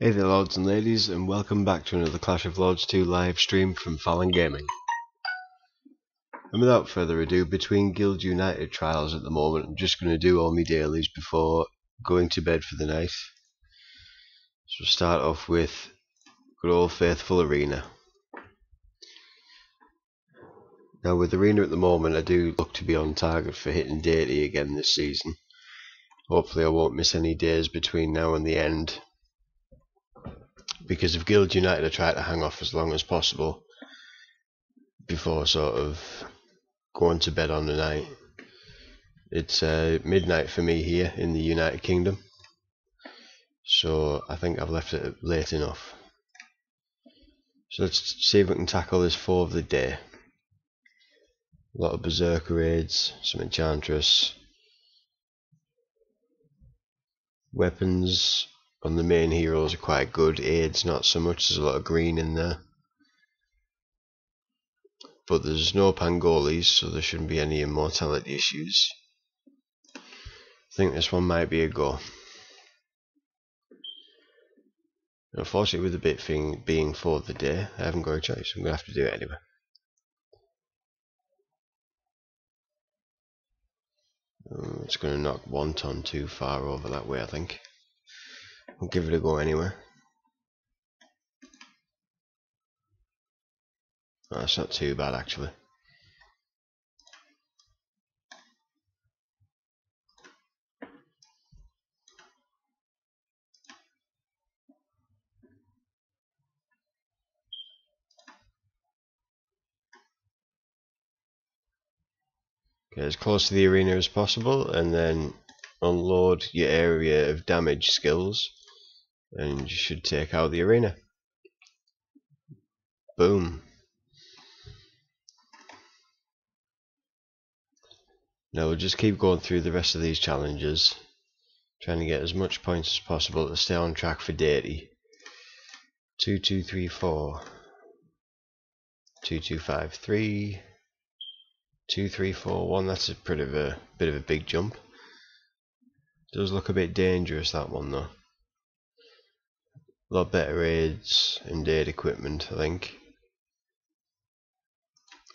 Hey there lords and ladies, and welcome back to another Clash of Lords 2 live stream from Fallon Gaming. And without further ado, between Guild United trials at the moment, I'm just going to do all my dailies before going to bed for the night. So we'll start off with good old faithful Arena. Now with Arena at the moment, I do look to be on target for hitting Daily again this season. Hopefully I won't miss any days between now and the end. Because of Guild United, I try to hang off as long as possible before sort of going to bed on the night. It's midnight for me here in the United Kingdom, so I think I've left it late enough. So let's see if we can tackle this 4 of the day. A lot of Berserker raids, some Enchantress. Weapons on the main heroes are quite good, aids not so much, there's a lot of green in there. But there's no Pangolis, so there shouldn't be any immortality issues. I think this one might be a go. Unfortunately, with the bit thing being 4 of the day, I haven't got a choice. I'm going to have to do it anyway. It's going to knock 1 ton too far over that way, I think. I'll give it a go anyway. Oh, that's not too bad actually. Okay, as close to the arena as possible, and then unload your area of damage skills, and you should take out the arena. Boom. Now we'll just keep going through the rest of these challenges, trying to get as much points as possible to stay on track for deity. 2, 2, 3, 4. 2, 2, 5, 3. 2, 3, 4, 1. That's a bit of a big jump. Does look a bit dangerous, that one though. A lot better aids and aid equipment, I think.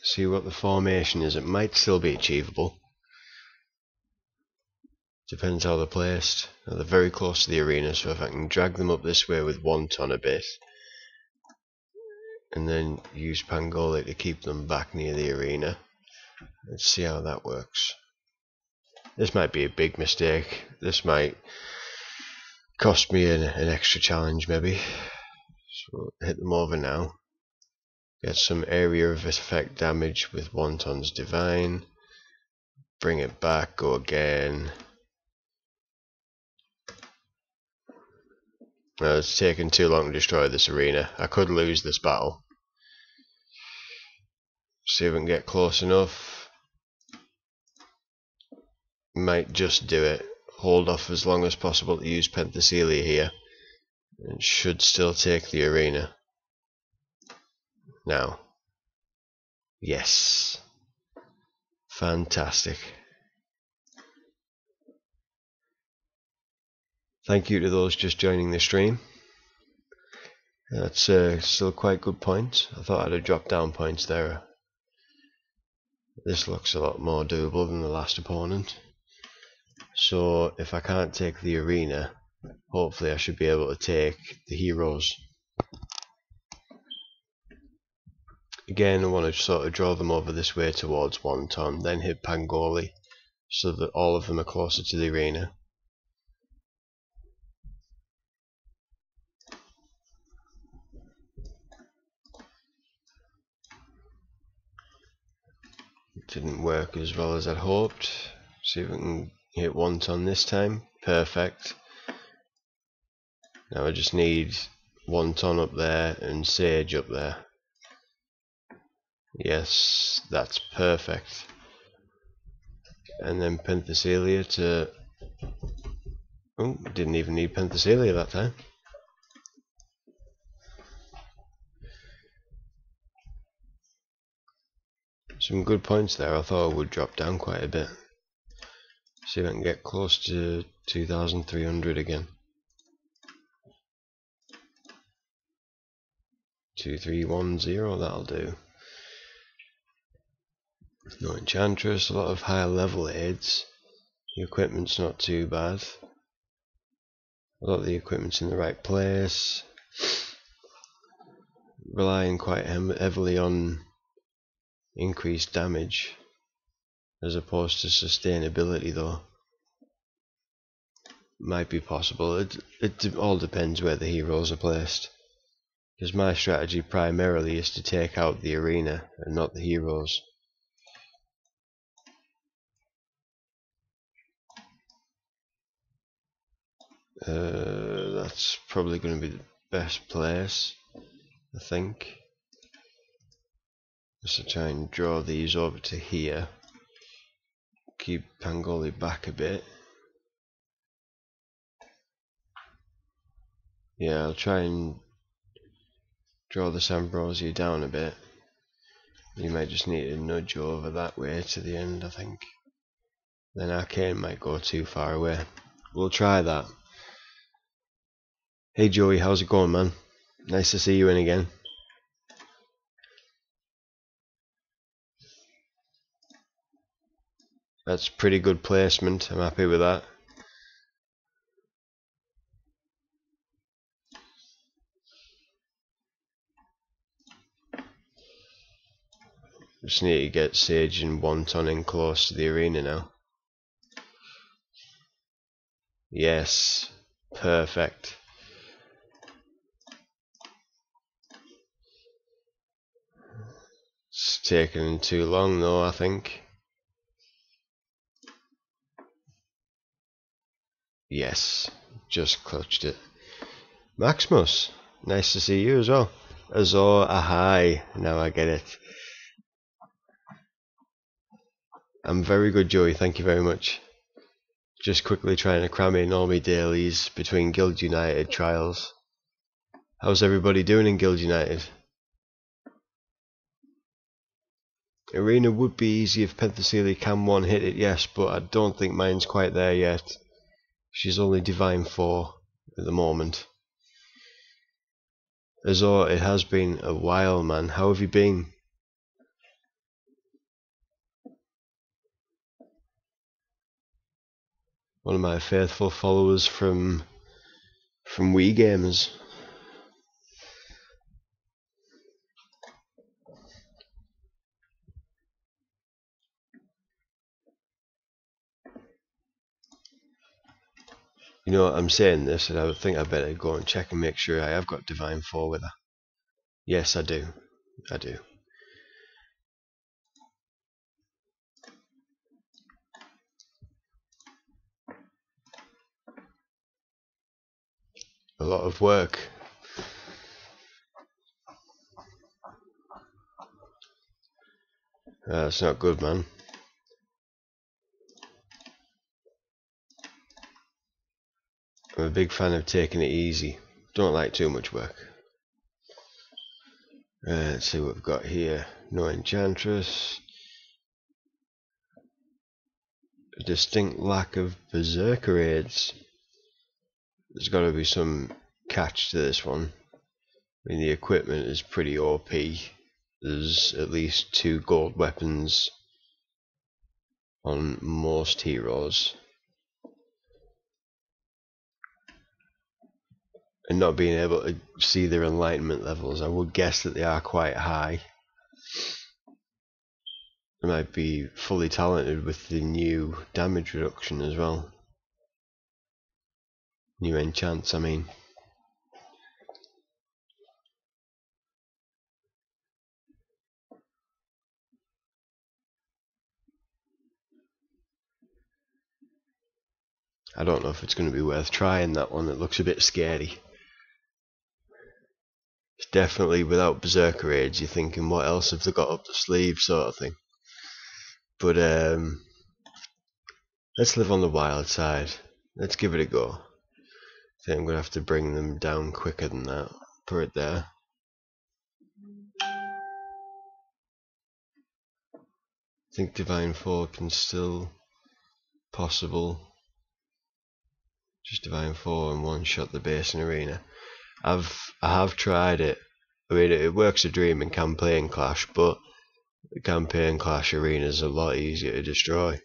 See what the formation is. It might still be achievable. Depends how they're placed. Now they're very close to the arena, so if I can drag them up this way with 1 ton a bit, and then use Pangoli to keep them back near the arena. Let's see how that works. This might be a big mistake. This might cost me an extra challenge maybe. So we'll hit them over now. Get some area of effect damage with 1 ton's divine. Bring it back, go again. Now it's taken too long to destroy this arena. I could lose this battle. See if we can get close enough. Might just do it. Hold off as long as possible to use Penthesilea here. And should still take the arena. Now. Yes. Fantastic. Thank you to those just joining the stream. That's still quite good points. I thought I'd have dropped down points there. This looks a lot more doable than the last opponent. So if I can't take the arena, hopefully I should be able to take the heroes. Again, I want to sort of draw them over this way towards 1 ton, then hit Pangoli, so that all of them are closer to the arena. It didn't work as well as I'd hoped. See if we can hit 1 ton this time. Perfect. Now I just need 1 ton up there and Sage up there. Yes, that's perfect. And then Penthesilea to... Oh, didn't even need Penthesilea that time. Some good points there. I thought I would drop down quite a bit. See if I can get close to 2,300 again. 2-3-1-0, that'll do. No enchantress, a lot of higher level aids. The equipment's not too bad. A lot of the equipment's in the right place. Relying quite heavily on increased damage as opposed to sustainability, though. Might be possible. It all depends where the heroes are placed, because my strategy primarily is to take out the arena and not the heroes. That's probably going to be the best place, I think. Just to try and draw these over to here. Keep Pangoli back a bit. Yeah, I'll try and draw this Ambrosia down a bit. You might just need to nudge over that way to the end, I think. Then Arcane might go too far away. We'll try that. Hey Joey, how's it going, man? Nice to see you in again. That's pretty good placement, I'm happy with that. Just need to get Sage and Wonton in close to the arena now. Yes, perfect. It's taken too long though, I think. Yes, just clutched it. Maximus, nice to see you as well. Azor, hi, now I get it. I'm very good, Joey, thank you very much. Just quickly trying to cram in all my dailies between Guild United trials. How's everybody doing in Guild United? Arena would be easy if Penthesilea can one hit it, yes, but I don't think mine's quite there yet. She's only Divine 4 at the moment. Azor, it has been a while, man. How have you been? One of my faithful followers from Wii Gamers. You know, I'm saying this, and I would think I better go and check and make sure I have got Divine 4 with her. Yes, I do. I do. A lot of work. That's not good, man. I'm a big fan of taking it easy. Don't like too much work. Let's see what we've got here. No Enchantress. A distinct lack of Berserker aids. There's got to be some catch to this one. I mean, the equipment is pretty OP. There's at least 2 gold weapons on most heroes. And not being able to see their enlightenment levels, I would guess that they are quite high. They might be fully talented with the new damage reduction as well. New enchants, I mean. I don't know if it's going to be worth trying that one. It looks a bit scary. It's definitely without Berserker Age. You're thinking, what else have they got up the sleeve, sort of thing. But let's live on the wild side. Let's give it a go. I think I'm going to have to bring them down quicker than that. Put it there. I think Divine 4 can still possible. Just Divine 4 and one shot the base and arena. I have tried it I mean, it works a dream in campaign clash, but the campaign clash arena is a lot easier to destroy.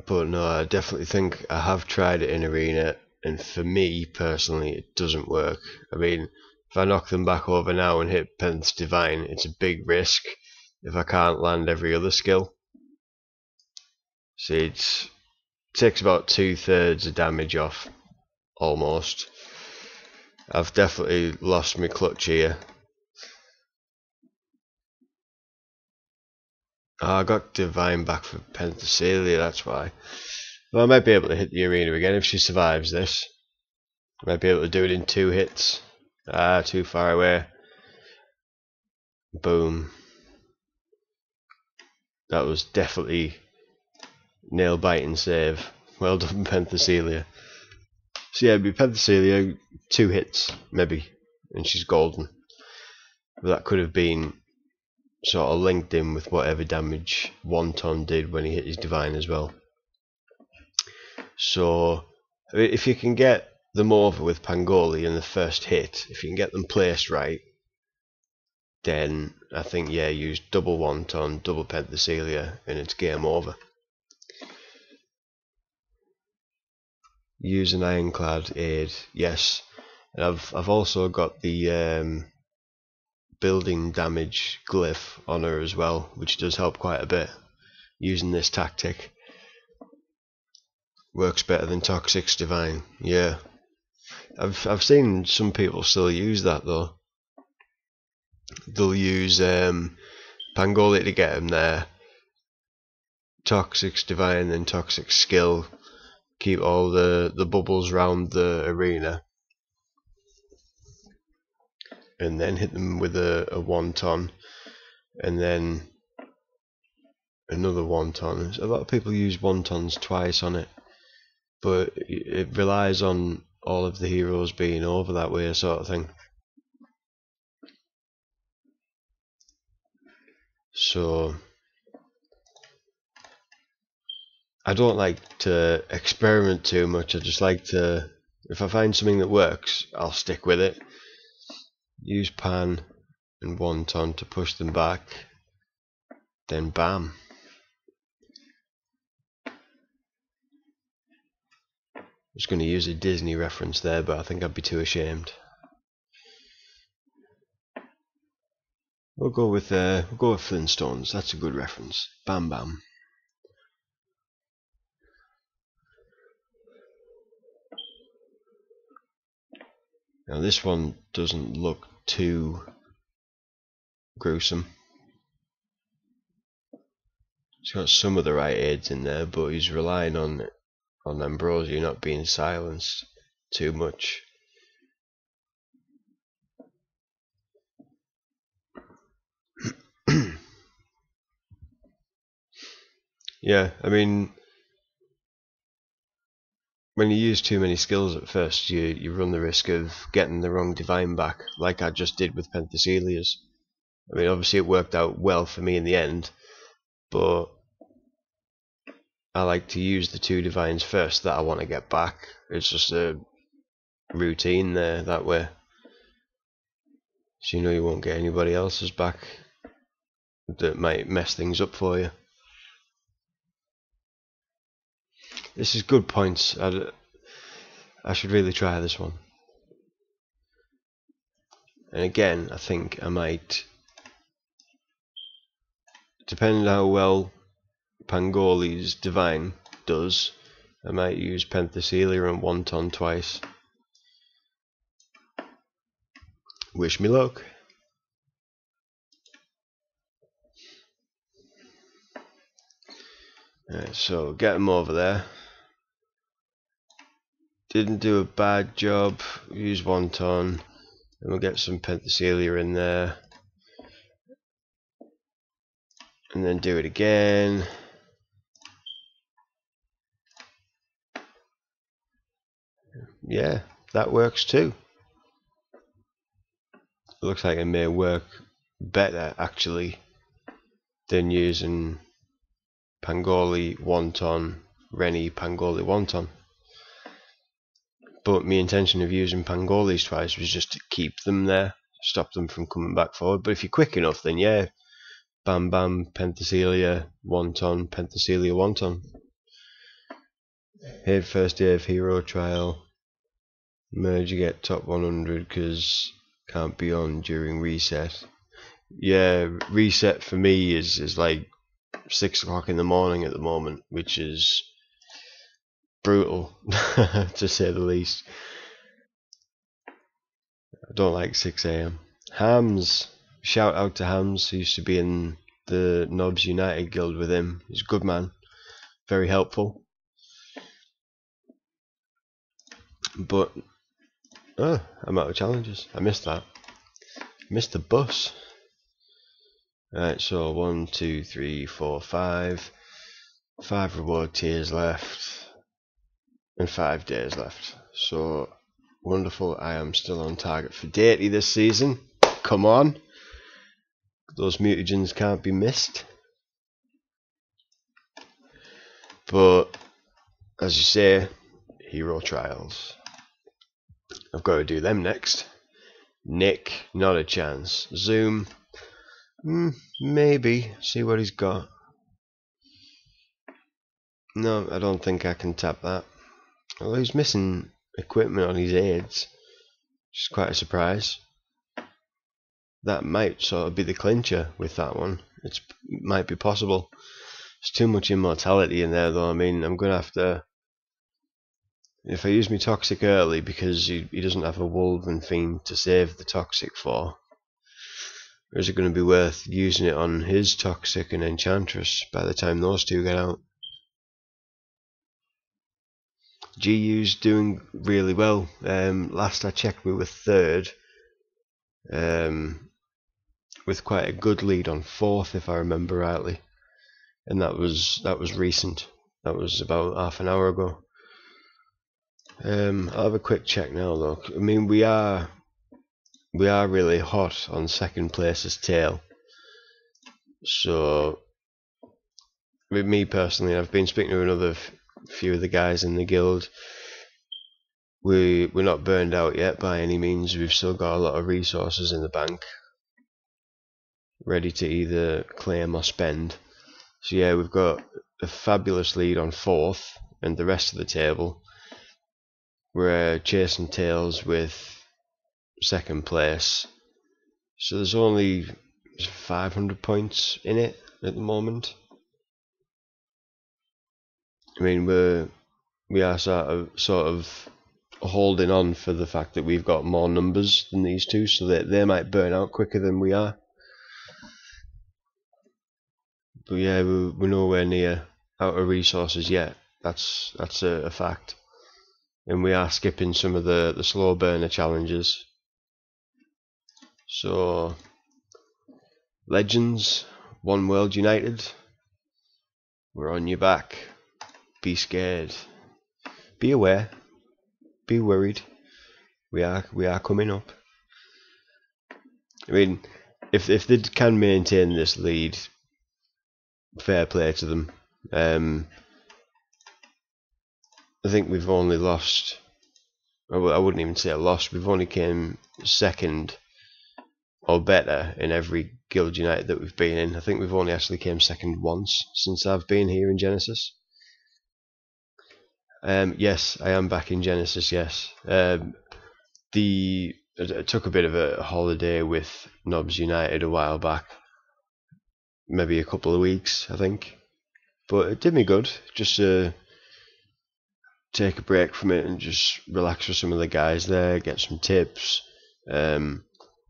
But no, I definitely think I have tried it in arena, and for me personally, it doesn't work. I mean, if I knock them back over now and hit Penth's Divine, it's a big risk if I can't land every other skill. See, it takes about 2/3 of damage off, almost. I've definitely lost my clutch here. Oh, I got Divine back for Penthesilea, that's why. Well, I might be able to hit the arena again if she survives this. I might be able to do it in 2 hits. Ah, too far away. Boom. That was definitely nail biting save. Well done, Penthesilea. So yeah, it'd be Penthesilea, 2 hits, maybe, and she's golden. But that could have been sort of linked in with whatever damage Wonton did when he hit his Divine as well. So, I mean, if you can get them over with Pangoli in the first hit, if you can get them placed right, then I think, yeah, use double Wonton, double Penthesilea, and it's game over. Use an Ironclad aid, yes. And I've also got the building damage glyph on her as well, which does help quite a bit. Using this tactic works better than Toxic's Divine. Yeah, I've seen some people still use that though. They'll use Pangoli to get him there, Toxic's Divine, then Toxic Skill, keep all the bubbles round the arena, and then hit them with a Wonton, and then another Wonton. A lot of people use Wontons twice on it, but it relies on all of the heroes being over that way, sort of thing. So I don't like to experiment too much. I just like to, if I find something that works, I'll stick with it. Use Pan and Wonton to push them back, then bam. I was going to use a Disney reference there, but I think I'd be too ashamed. We'll go with Flintstones. That's a good reference. Bam bam. Now this one doesn't look too gruesome. He's got some of the right aids in there, but he's relying on Ambrosia not being silenced too much. Yeah, I mean, when you use too many skills at first, you run the risk of getting the wrong Divine back, like I just did with Penthesilia's. I mean, obviously it worked out well for me in the end, but I like to use the 2 Divines first that I want to get back. It's just a routine there, that way. So you know you won't get anybody else's back that might mess things up for you. This is good points. I should really try this one. And again, I think I might, depending on how well Pangoli's Divine does, I might use Penthesilea and Wonton twice. Wish me luck. Right, so get him over there. Didn't do a bad job. Use Wonton, and we'll get some Penthesilea in there, and then do it again. Yeah, that works too. It looks like it may work better actually than using Pangoli Wonton, Rennie Pangoli Wonton. But my intention of using Pangolis twice was just to keep them there, stop them from coming back forward. But if you're quick enough, then yeah, bam bam, Penthesilea, wonton, Penthesilea, wonton. Head first day of hero trial. Merge, you get top 100 because can't be on during reset. Yeah, reset for me is like 6 o'clock in the morning at the moment, which is brutal to say the least. I don't like 6 AM. Hams, shout out to Hams, who used to be in the Nobs United guild with him. He's a good man, very helpful. But I'm out of challenges. I missed that. Missed the bus. Right, so 1, 2, 3, 4, 5. 5 reward tiers left. And 5 days left. So wonderful. I am still on target for deity this season. Come on. Those mutagens can't be missed. But as you say, hero trials. I've got to do them next. Nick, not a chance. Zoom, maybe. See what he's got. No, I don't think I can tap that. Well, he's missing equipment on his aids, which is quite a surprise. That might sort of be the clincher with that one. It might be possible. There's too much immortality in there though. I mean, I'm going to have to... If I use my Toxic early, because he doesn't have a Wolven Fiend to save the Toxic for, or is it going to be worth using it on his Toxic and Enchantress by the time those two get out? GU's doing really well. Last I checked we were 3rd, with quite a good lead on 4th if I remember rightly, and that was recent. That was about half an hour ago. I'll have a quick check now though. I mean, we are really hot on 2nd place's tail. So with me personally, I've been speaking to another few of the guys in the guild. We're not burned out yet by any means. We've still got a lot of resources in the bank, ready to either claim or spend. So yeah, we've got a fabulous lead on 4th, and the rest of the table we're chasing tails with 2nd place. So there's only 500 points in it at the moment. I mean, we are sort of holding on for the fact that we've got more numbers than these two, so that they might burn out quicker than we are. But yeah, we're nowhere near out of resources yet. That's a fact. And we are skipping some of the slow burner challenges. So Legends, One World United, we're on your back. Be scared. Be aware. Be worried. We are coming up. I mean, if they can maintain this lead, fair play to them. I think we've only lost, I wouldn't even say a loss, we've only came 2nd or better in every Guild United that we've been in. I think we've only actually came 2nd once since I've been here in Genesis. Yes, I am back in Genesis, yes. I took a bit of a holiday with Nobs United a while back, maybe a couple of weeks I think, but it did me good just to take a break from it and just relax with some of the guys there, get some tips,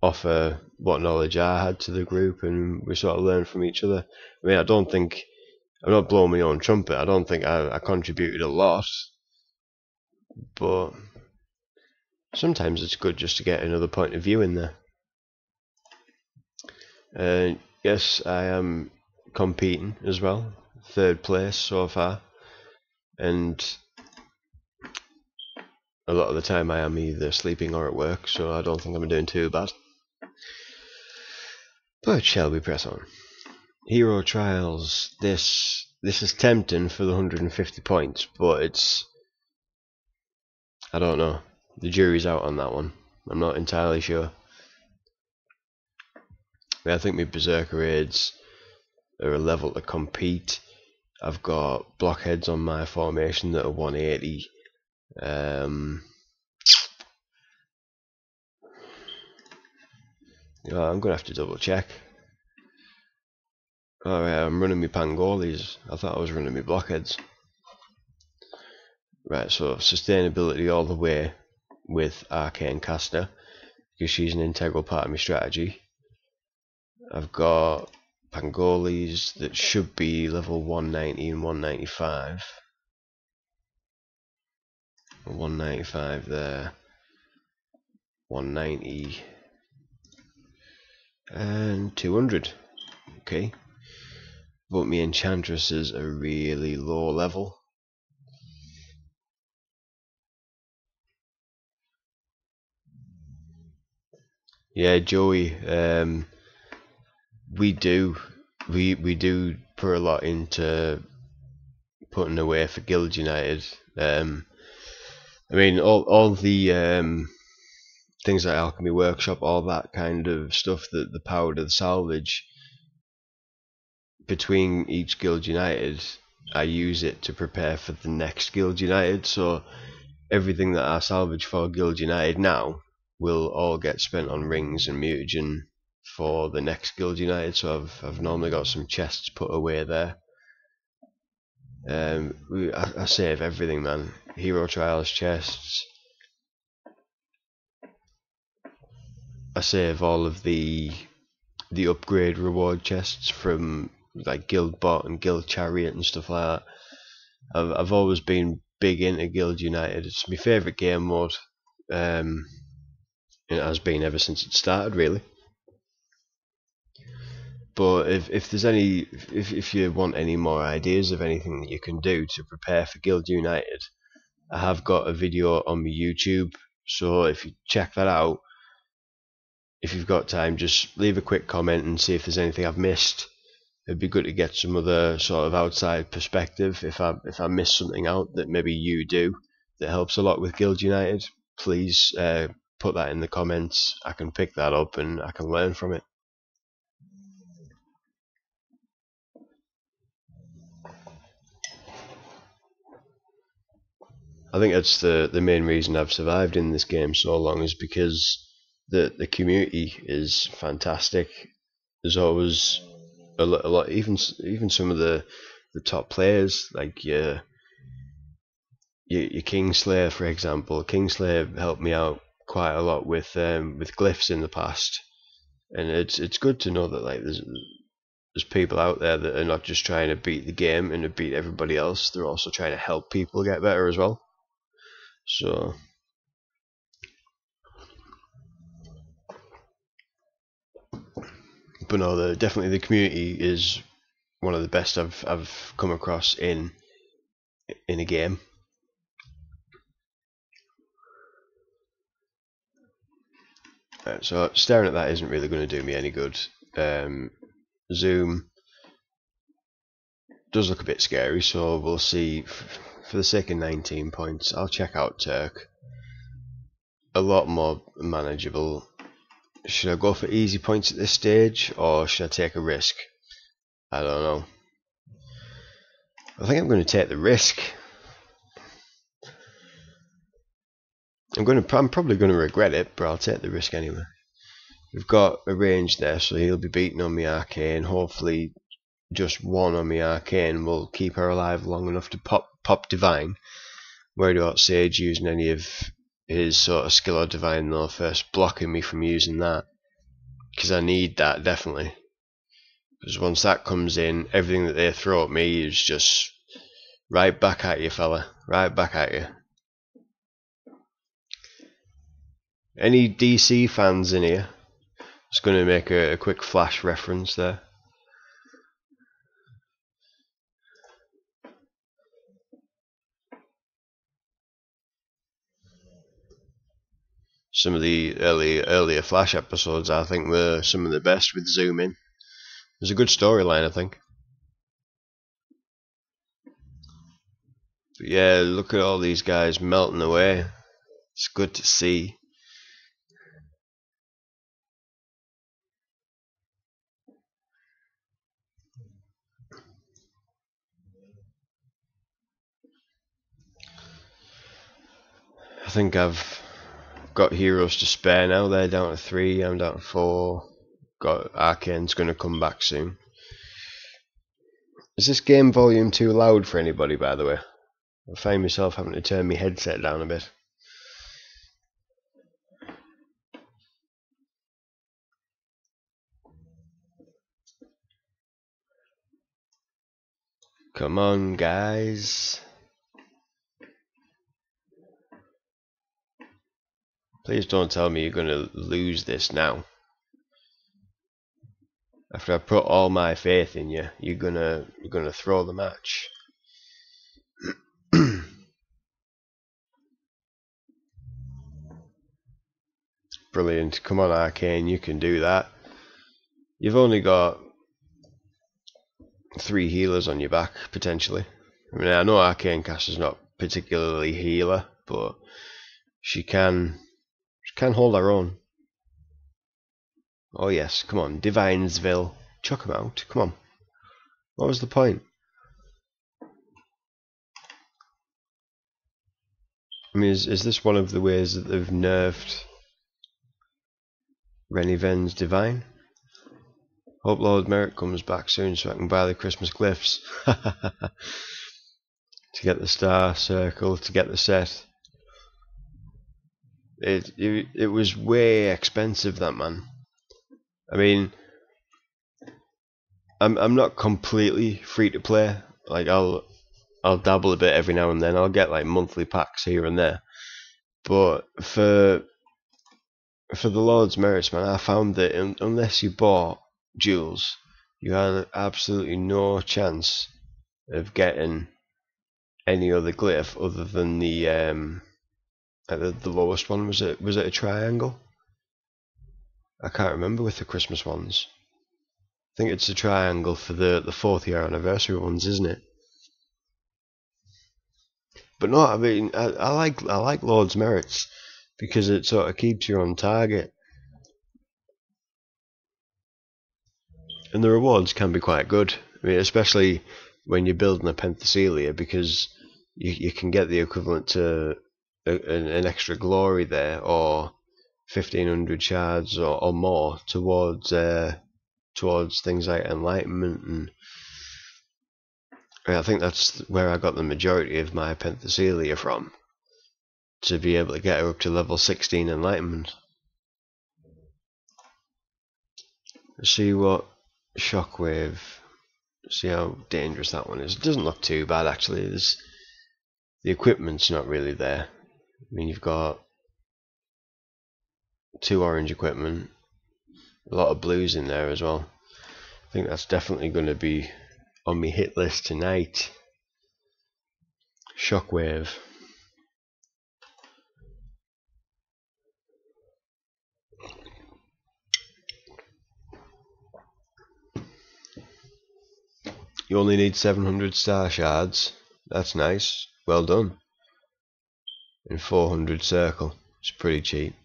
offer what knowledge I had to the group, and we sort of learn from each other. I mean, I'm not blowing my own trumpet, I don't think I contributed a lot, but sometimes it's good just to get another point of view in there. Yes, I am competing as well, 3rd place so far, and a lot of the time I am either sleeping or at work, so I don't think I'm doing too bad. But shall we press on? Hero trials. This is tempting for the 150 points, but I don't know. The jury's out on that one. I'm not entirely sure. I think my Berserker raids are a level to compete. I've got blockheads on my formation that are 180. I'm gonna have to double check. Alright, I'm running my Pangolis. I thought I was running my blockheads. Right, so sustainability all the way with Arcane Caster, because she's an integral part of my strategy. I've got Pangolis that should be level 190 and 195. 195 there. 190 and 200. Okay. But my Enchantresses are really low level. Yeah, Joey, we do put a lot into putting away for Guild United. I mean, all the things like Alchemy Workshop, all that kind of stuff, the power to the salvage, between each Guild United, I use it to prepare for the next Guild United. So everything that I salvage for Guild United now will all get spent on rings and mutagen for the next Guild United. So I've normally got some chests put away there. I save everything, man. Hero Trials chests. I save all of the upgrade reward chests from like Guild Bot and Guild Chariot and stuff like that. I've always been big into Guild United. It's my favourite game mode. It has been ever since it started, really. But if there's any, if you want any more ideas of anything that you can do to prepare for Guild United, I have got a video on my YouTube. So if you check that out, if you've got time, just leave a quick comment and see if there's anything I've missed. It'd be good to get some other sort of outside perspective. If I miss something out that maybe you do that helps a lot with Guild United, please put that in the comments. I can pick that up and I can learn from it. I think that's the main reason I've survived in this game so long, is because the community is fantastic. There's always a lot, even some of the top players, like your Kingslayer, for example. Kingslayer helped me out quite a lot with glyphs in the past, and it's good to know that like there's people out there that are not just trying to beat the game and to beat everybody else. They're also trying to help people get better as well. So but no, definitely the community is one of the best I've come across in a game. Right, so staring at that isn't really going to do me any good. Zoom does look a bit scary, so we'll see. For the sake of 19 points, I'll check out Turk. A lot more manageable. Should I go for easy points at this stage, or should I take a risk? I don't know. I think I'm going to take the risk. I'm probably going to regret it, but I'll take the risk anyway. We've got a range there, so he'll be beating on my arcane. Hopefully, just one on my arcane will keep her alive long enough to pop divine. Worried about Sage using any of his sort of skill or divine though, first blocking me from using that, because I need that definitely. Because once that comes in, everything that they throw at me is just right back at you, fella. Right back at you. Any DC fans in here? Just going to make a quick flash reference there. Some of the earlier Flash episodes, I think, were some of the best with zoom in. There's a good storyline, I think. But yeah, look at all these guys melting away. It's good to see. I think I've got heroes to spare now. They're down to 3, I'm down to 4. Got Arcane's going to come back soon. Is this game volume too loud for anybody, by the way? I find myself having to turn my headset down a bit. Come on, guys. Please don't tell me you're going to lose this now. After I put all my faith in you, you're gonna throw the match. Brilliant. Come on, Arcane, you can do that. You've only got 3 healers on your back, potentially. I mean, I know Arcane Caster's not particularly healer, but she can hold her own. Oh yes, come on, Divinesville. Chuck him out, come on. What was the point? I mean, is this one of the ways that they've nerfed Reniven's Divine? Hope Lord Merrick comes back soon so I can buy the Christmas glyphs. To get the star circle, to get the set. It was way expensive, that, man. I mean, I'm not completely free to play. Like I'll dabble a bit every now and then. I'll get like monthly packs here and there. But for the Lord's Merits, man, I found that unless you bought jewels, you had absolutely no chance of getting any other glyph other than the lowest one. Was it a triangle? I can't remember with the Christmas ones. I think it's a triangle for the 4th year anniversary ones, isn't it? But no, I mean, I like Lord's Merits because it sort of keeps you on target, and the rewards can be quite good. I mean, especially when you're building a Penthesilea, because you can get the equivalent to an extra glory there, or 1500 shards or more towards things like enlightenment, and I think that's where I got the majority of my Penthesilea from, to be able to get her up to level 16 enlightenment. Let's see what shockwave, see how dangerous that one is. It doesn't look too bad actually. The equipment's not really there. I mean, you've got 2 orange equipment, a lot of blues in there as well. I think that's definitely going to be on my hit list tonight. Shockwave. You only need 700 star shards. That's nice. Well done. And 400 circle. It's pretty cheap.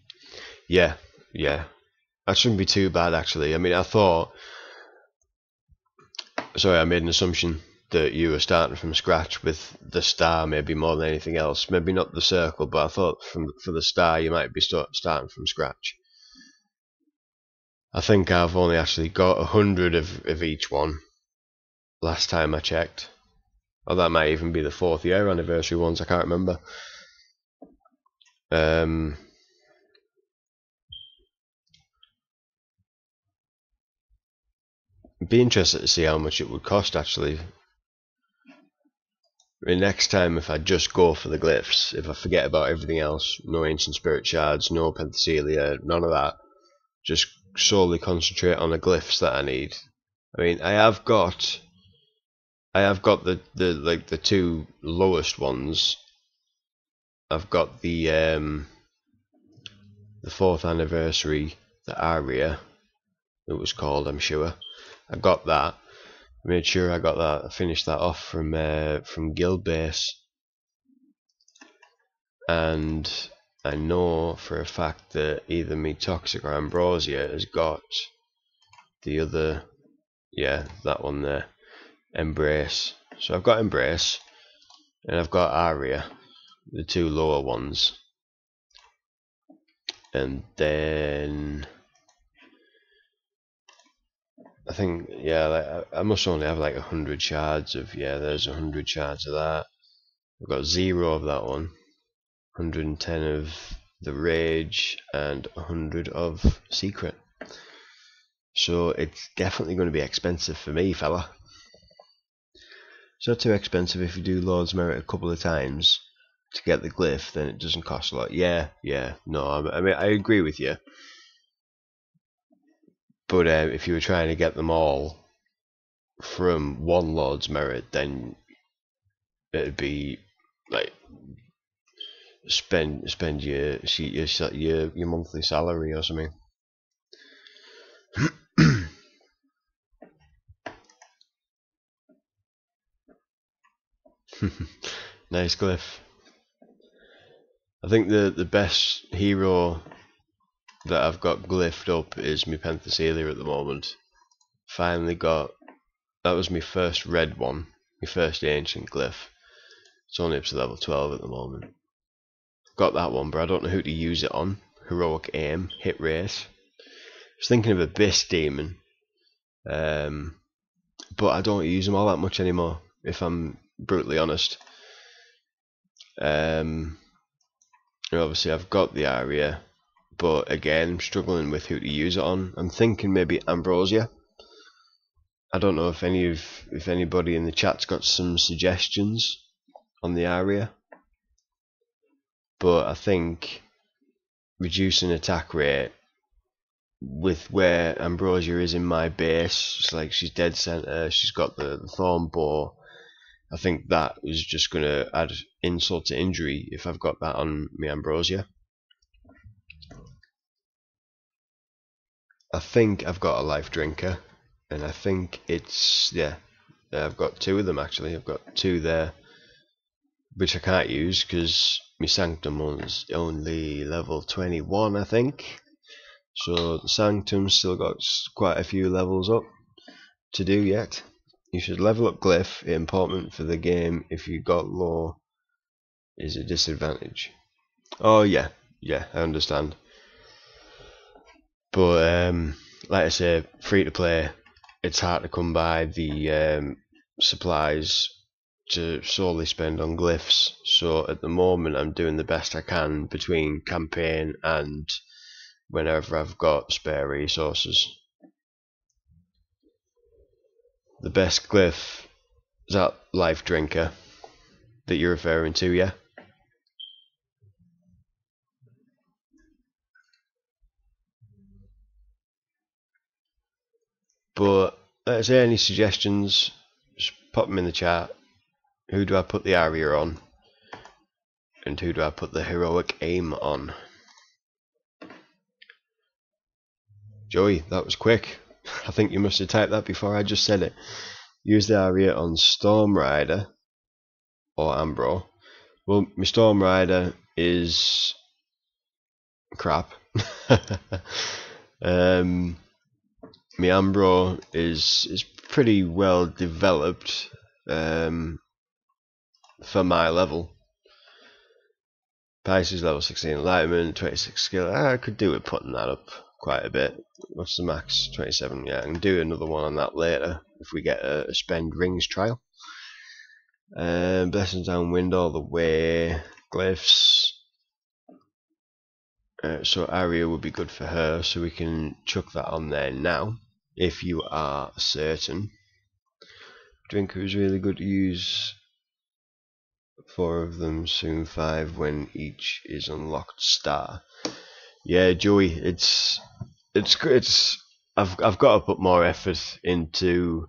Yeah. That shouldn't be too bad actually. I mean, I thought... Sorry, I made an assumption that you were starting from scratch with the star maybe more than anything else. Maybe not the circle, but I thought for the star you might be starting from scratch. I think I've only actually got 100 of each one. Last time I checked. Or that might even be the 4th year anniversary ones, I can't remember. Be interested to see how much it would cost actually. I mean, next time if I just go for the glyphs, if I forget about everything else, no ancient spirit shards, no Penthesilea, none of that, just solely concentrate on the glyphs that I need. I mean, I have got the 2 lowest ones. I've got the 4th anniversary, the Aria, it was called, I'm sure. I got that. I made sure I got that. I finished that off from Guild Base, and I know for a fact that either me Toxic or Ambrosia has got the other, yeah, that one there, Embrace. So I've got Embrace, and I've got Aria, the two lower ones. And then I think, yeah, like, I must only have like 100 shards of, yeah, there's 100 shards of that. I've got 0 of that one, 110 of the Rage, and 100 of Secret. So it's definitely going to be expensive for me, fella. It's not too expensive if you do Lord's Merit a couple of times to get the glyph, then it doesn't cost a lot. Yeah, no, I mean, I agree with you. But if you were trying to get them all from one Lord's Merit, then it'd be like spend your monthly salary or something. Nice glyph. I think the best hero that I've got glyphed up is my Penthesilea at the moment. Finally got, that was my first red one, my first ancient glyph. It's only up to level 12 at the moment. Got that one, but I don't know who to use it on. Heroic aim, hit rate. I was thinking of Abyss Demon, but I don't use them all that much anymore, if I'm brutally honest. Obviously I've got the Aria, but again, I'm struggling with who to use it on. I'm thinking maybe Ambrosia. I don't know if anybody in the chat's got some suggestions on the Aria, but I think reducing attack rate with where Ambrosia is in my base, it's like she's dead center, she's got the Thorn Bow. I think that is just going to add insult to injury if I've got that on my Ambrosia. I think I've got a Life Drinker, and I think it's, yeah, I've got 2 of them actually. I've got 2 there, which I can't use because my Sanctum is only level 21, I think. So the Sanctum's still got quite a few levels up to do yet. You should level up Glyph. Important for the game. If you got low, is a disadvantage. Oh yeah, I understand. But like I say, free to play, it's hard to come by the supplies to solely spend on glyphs. So at the moment, I'm doing the best I can between campaign and whenever I've got spare resources. The best glyph is that Life Drinker that you're referring to, yeah? But let's say any suggestions, just pop them in the chat. Who do I put the Aria on? And who do I put the Heroic Aim on? Joey, that was quick. I think you must have typed that before I just said it. Use the Aria on Storm Rider or Ambro. Well, my Storm Rider is crap. My Ambro is pretty well developed for my level. Pisces level 16 enlightenment, 26 skill. I could do with putting that up quite a bit. What's the max? 27. Yeah, I can do another one on that later if we get a spend rings trial. Blessings downwind all the way. Glyphs. So Aria would be good for her, so we can chuck that on there now, if you are certain. Drinker is really good to use. 4 of them, soon 5 when each is unlocked star. Yeah, Joey, it's I've got to put more effort into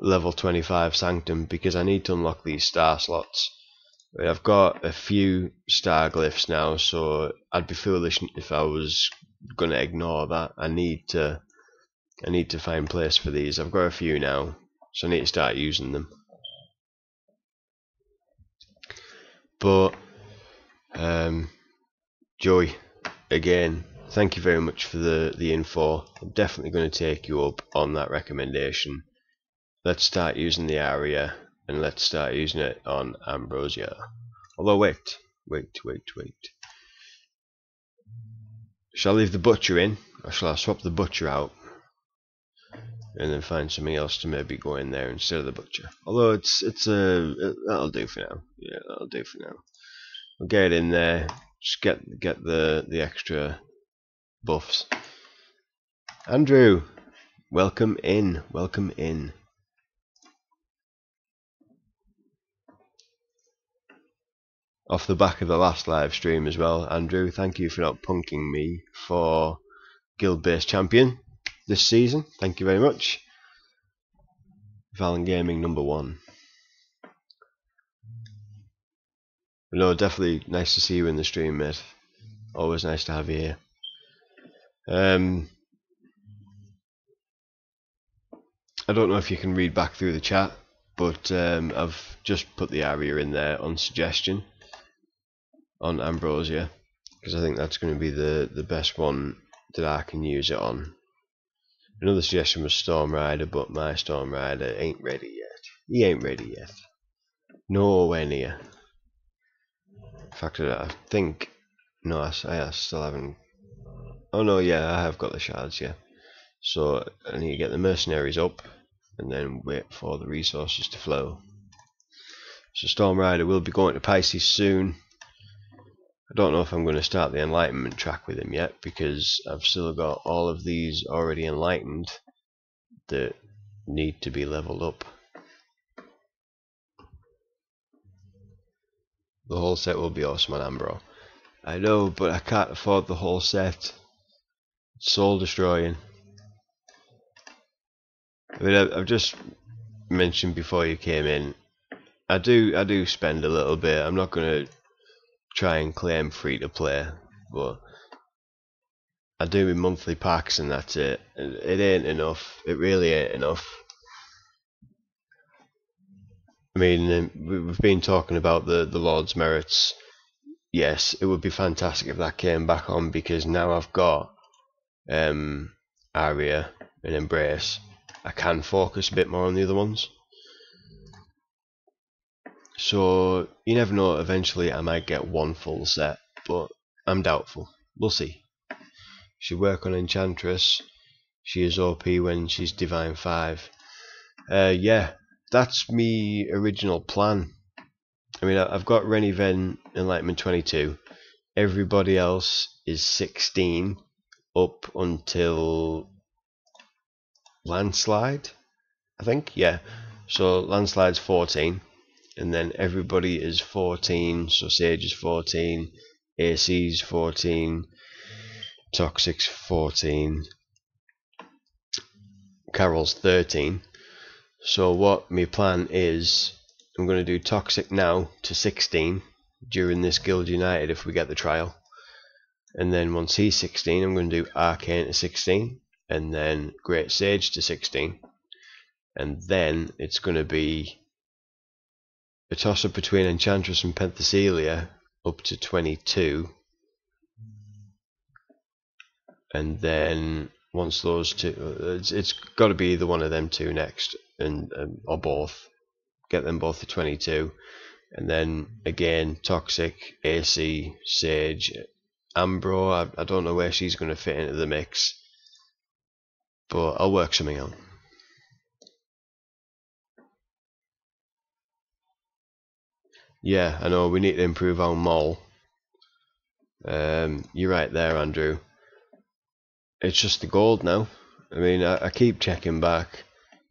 level 25 Sanctum because I need to unlock these star slots. I've got a few star glyphs now, so I'd be foolish if I was gonna ignore that. I need to find place for these. I've got a few now, so I need to start using them. But Joey, again, thank you very much for the info. I'm definitely going to take you up on that recommendation. Let's start using the Aria, and let's start using it on Ambrosia. Although wait. Shall I leave the Butcher in, or shall I swap the Butcher out and then find something else to maybe go in there instead of the Butcher? Although that'll do for now. Yeah, that'll do for now. We'll get it in there. Just get the extra buffs. Andrew, welcome in. Welcome in. Off the back of the last live stream as well, Andrew, thank you for not punking me for guild-based champion this season. Thank you very much. Valen Gaming #1. No, definitely nice to see you in the stream, mate. Always nice to have you here. I don't know if you can read back through the chat, but I've just put the Aria in there on suggestion on Ambrosia, because I think that's going to be the best one that I can use it on. Another suggestion was Storm Rider, but my Storm Rider ain't ready yet. He ain't ready yet. Nowhere near. In fact, I think... No, I still haven't... Oh no, yeah, I have got the shards, yeah. So I need to get the mercenaries up, and then wait for the resources to flow. So Storm Rider will be going to Pisces soon. I don't know if I'm going to start the enlightenment track with him yet, because I've still got all of these already enlightened that need to be leveled up. The whole set will be awesome on Ambro. I know, but I can't afford the whole set. It's soul destroying. I mean, I've just mentioned before you came in, I do spend a little bit. I'm not going to try and claim free to play, but I do my monthly packs and that's it. It ain't enough. It really ain't enough. I mean, we've been talking about the Lord's merits. Yes, it would be fantastic if that came back on, because now I've got Aria and Embrace, I can focus a bit more on the other ones. So you never know, eventually I might get one full set, but I'm doubtful. We'll see. Should work on Enchantress. She is OP when she's Divine 5. Yeah, that's me original plan. I mean, I've got Reniven Enlightenment 22. Everybody else is 16 up until Landslide, I think. Yeah, so Landslide's 14, and then everybody is 14. So Sage is 14, AC's 14, Toxic's 14, Carol's 13. So what my plan is, I'm going to do Toxic now to 16 during this Guild United if we get the trial, and then once he's 16 I'm going to do Arcane to 16, and then Great Sage to 16, and then it's going to be a toss up between Enchantress and Penthesilea up to 22, and then once those two, it's got to be either one of them two next, and or both. Get them both to 22, and then again Toxic, AC, Sage, Ambro. I don't know where she's going to fit into the mix, but I'll work something out. Yeah, I know we need to improve our mall. You're right there, Andrew. It's just the gold now. I mean, I keep checking back,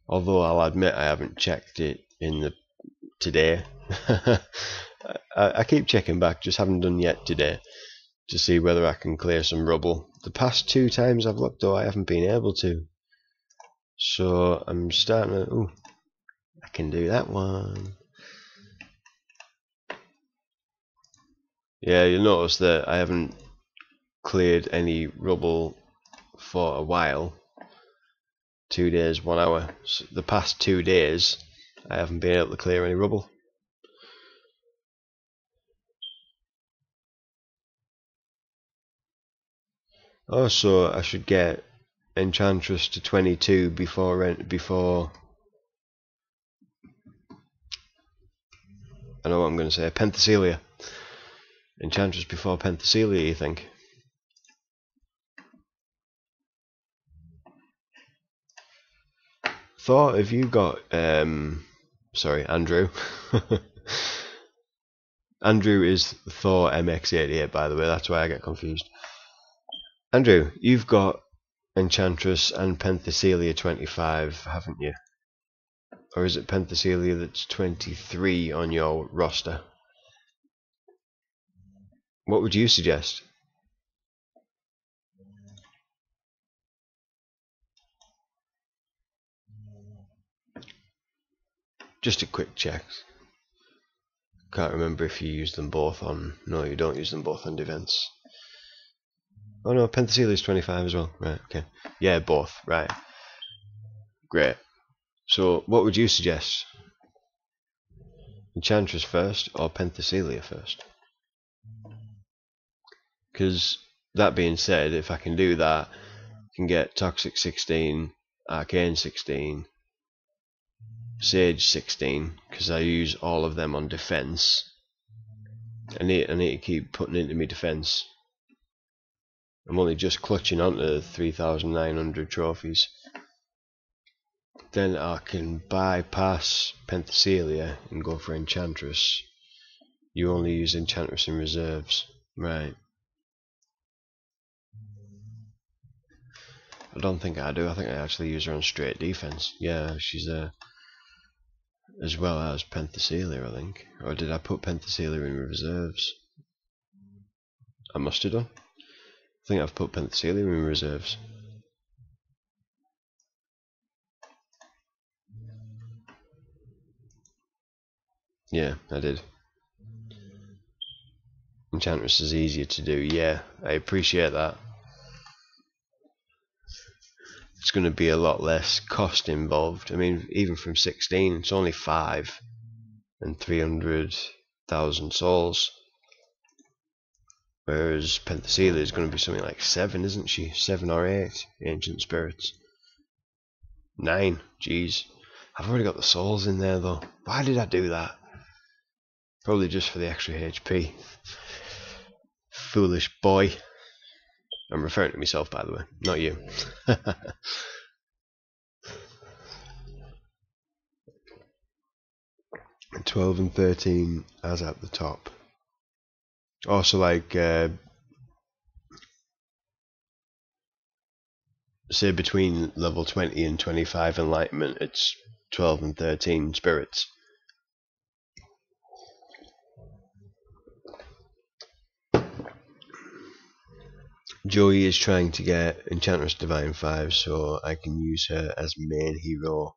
although I'll admit I haven't checked it in the today. I keep checking back, just haven't done yet today, to see whether I can clear some rubble. The past 2 times I've looked, though, I haven't been able to. So I'm starting to... Ooh, I can do that one. Yeah, you'll notice that I haven't cleared any rubble for a while. 2 days, 1 hour. So the past 2 days I haven't been able to clear any rubble. Also, I should get Enchantress to 22 before I know what I'm going to say. Penthesilea. Enchantress before Penthesilea, you think? Thought, have you got sorry, Andrew. Andrew is Thor MX88, by the way, that's why I get confused. Andrew, you've got Enchantress and Penthesilea 25, haven't you? Or is it Penthesilea that's 23 on your roster? What would you suggest? Just a quick check. Can't remember if you use them both on... No, you don't use them both on defense. Oh no, Penthesilea is 25 as well. Right, okay. Yeah, both. Right. Great. So, what would you suggest? Enchantress first or Penthesilea first? Because, that being said, if I can do that, I can get Toxic 16, Arcane 16, Sage 16, because I use all of them on defense. I need to keep putting into my defense. I'm only just clutching onto 3,900 trophies. Then I can bypass Penthesilea and go for Enchantress. You only use Enchantress in reserves. Right. I don't think I do. I think I actually use her on straight defense. Yeah, she's as well as Penthesilea, I think. Or did I put Penthesilea in reserves? I must have done. I think I've put Penthesilea in reserves. Yeah, I did. Enchantress is easier to do. Yeah, I appreciate that. It's going to be a lot less cost involved. I mean, even from 16, it's only 5 and 300,000 souls. Whereas Penthesilea is going to be something like 7, isn't she? 7 or 8 ancient spirits. 9, jeez. I've already got the souls in there though. Why did I do that? Probably just for the extra HP. Foolish boy. I'm referring to myself, by the way, not you. 12 and 13 as at the top. Also, like, say between level 20 and 25 enlightenment, it's 12 and 13 spirits. Joey is trying to get Enchantress Divine 5 so I can use her as main hero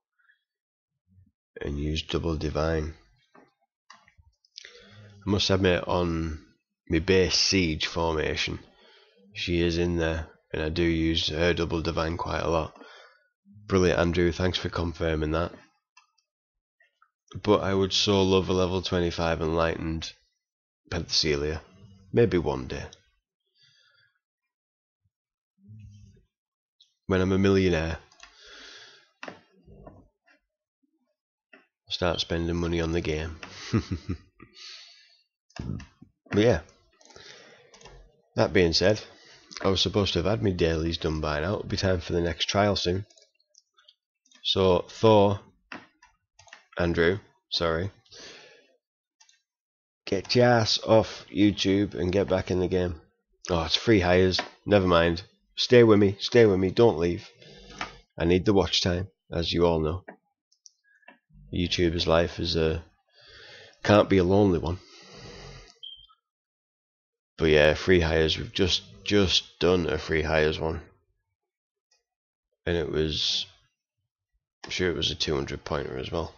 and use double Divine. I must admit, on my base Siege formation, she is in there, and I do use her double Divine quite a lot. Brilliant, Andrew, thanks for confirming that. But I would so love a level 25 enlightened Penthesilea. Maybe one day. When I'm a millionaire, I'll start spending money on the game. But yeah, that being said, I was supposed to have had my dailies done by now. It'll be time for the next trial soon. So, Thor, Andrew, sorry, get your ass off YouTube and get back in the game. Oh, it's free hires, never mind. Stay with me, don't leave. I need the watch time, as you all know. YouTuber's life is can't be a lonely one. But yeah, free hires, we've just done a free hires one. And it was, I'm sure it was a 200 pointer as well.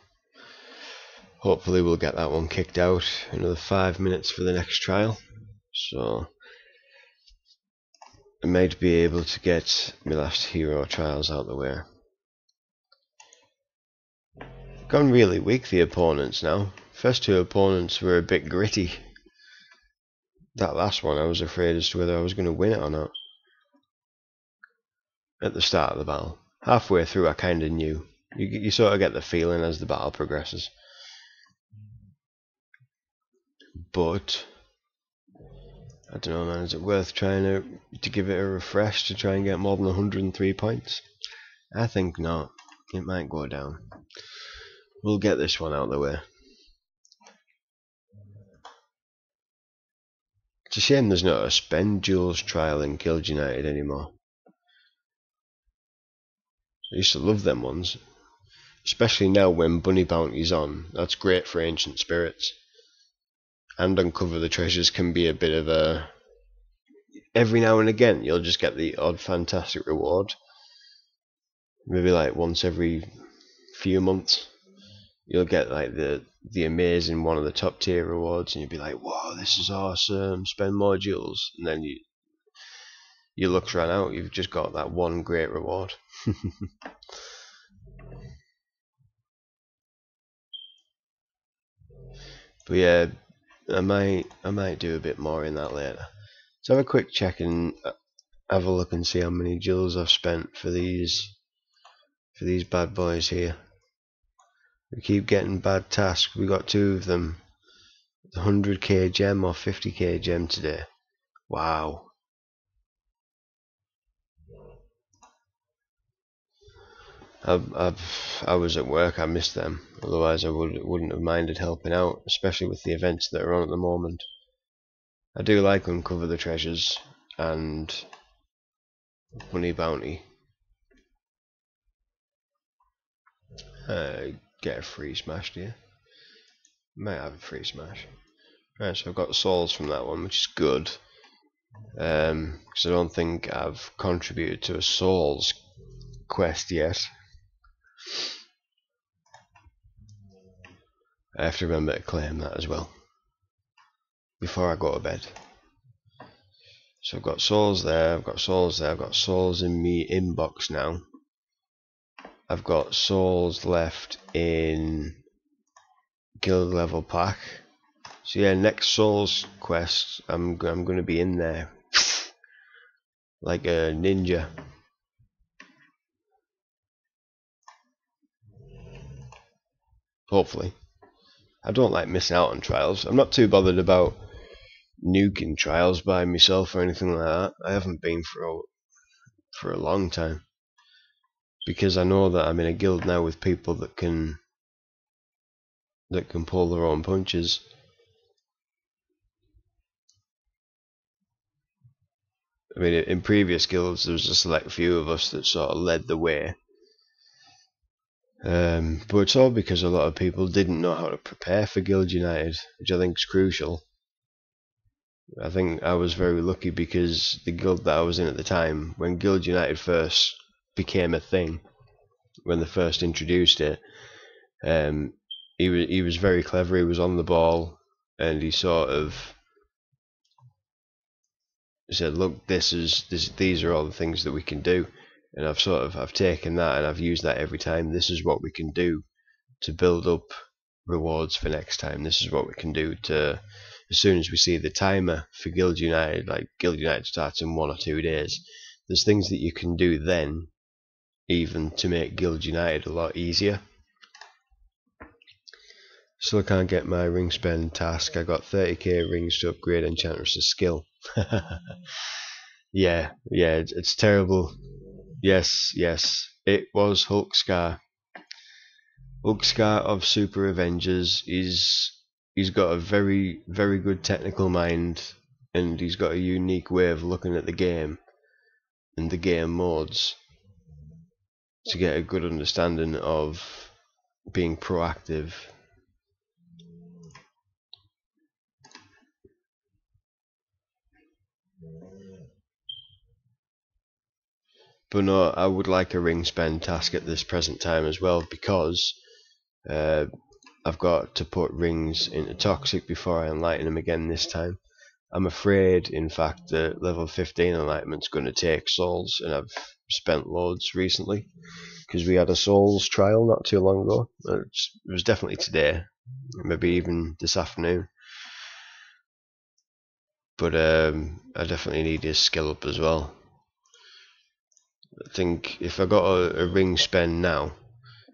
Hopefully we'll get that one kicked out. Another 5 minutes for the next trial. So I might be able to get my last hero trials out the way. Gone really weak, the opponents now. First 2 opponents were a bit gritty. That last one I was afraid as to whether I was going to win it or not. at the start of the battle. Halfway through I kind of knew. You sort of get the feeling as the battle progresses. But I don't know, man, is it worth trying to give it a refresh to try and get more than 103 points? I think not. It might go down. We'll get this one out of the way. It's a shame there's not a spend duels trial in Guild United anymore. I used to love them ones. Especially now when Bunny Bounty's on. That's great for Ancient Spirits. And Uncover the Treasures can be a bit of a... Every now and again you'll just get the odd fantastic reward. Maybe like once every few months. You'll get like the amazing one of the top tier rewards and you'll be like, whoa, this is awesome, spend more jewels. And then your luck's run out, you've just got that one great reward. But yeah, I might do a bit more in that later. So have a quick check and have a look and see how many jewels I've spent for these bad boys here. We keep getting bad tasks. We got 2 of them. The 100k gem or 50k gem today. Wow. I was at work. I missed them. Otherwise, I wouldn't have minded helping out, especially with the events that are on at the moment. I do like Uncover the Treasures and Bunny Bounty. Get a free smash, do you? Might have a free smash. Right, so I've got souls from that one, which is good. Because I don't think I've contributed to a souls quest yet. I have to remember to claim that as well before I go to bed. So I've got souls there, I've got souls there, I've got souls in me inbox now. I've got souls left in guild level pack. So yeah, next souls quest, I'm going to be in there like a ninja. Hopefully. I don't like missing out on trials. I'm not too bothered about nuking trials by myself or anything like that. I haven't been for a long time. Because I know that I'm in a guild now with people that can pull their own punches. I mean, in previous guilds there was a select few of us that sort of led the way. But it's all because a lot of people didn't know how to prepare for Guild United, which I think is crucial. I think I was very lucky because the guild that I was in at the time, when Guild United first became a thing, when they first introduced it, he was very clever. He was on the ball, and he sort of said, "Look, these are all the things that we can do." And I've taken that and I've used that every time. This is what we can do to build up rewards for next time. This is what we can do to, as soon as we see the timer for Guild United, like Guild United starts in 1 or 2 days, there's things that you can do then even to make Guild United a lot easier. Still can't get my ring spend task. I got 30k rings to upgrade Enchantress's skill. yeah, it's terrible. Yes, it was Hulkscar. Hulkscar of Super Avengers. He's got a very, very good technical mind, and he's got a unique way of looking at the game and the game modes to get a good understanding of being proactive. But no, I would like a ring spend task at this present time as well, because I've got to put rings into Toxic before I enlighten them again this time. I'm afraid, in fact, that level 15 enlightenment's going to take souls, and I've spent loads recently, because we had a souls trial not too long ago. It was definitely today, maybe even this afternoon. But I definitely need his skill up as well. I think if I got a ring spend now,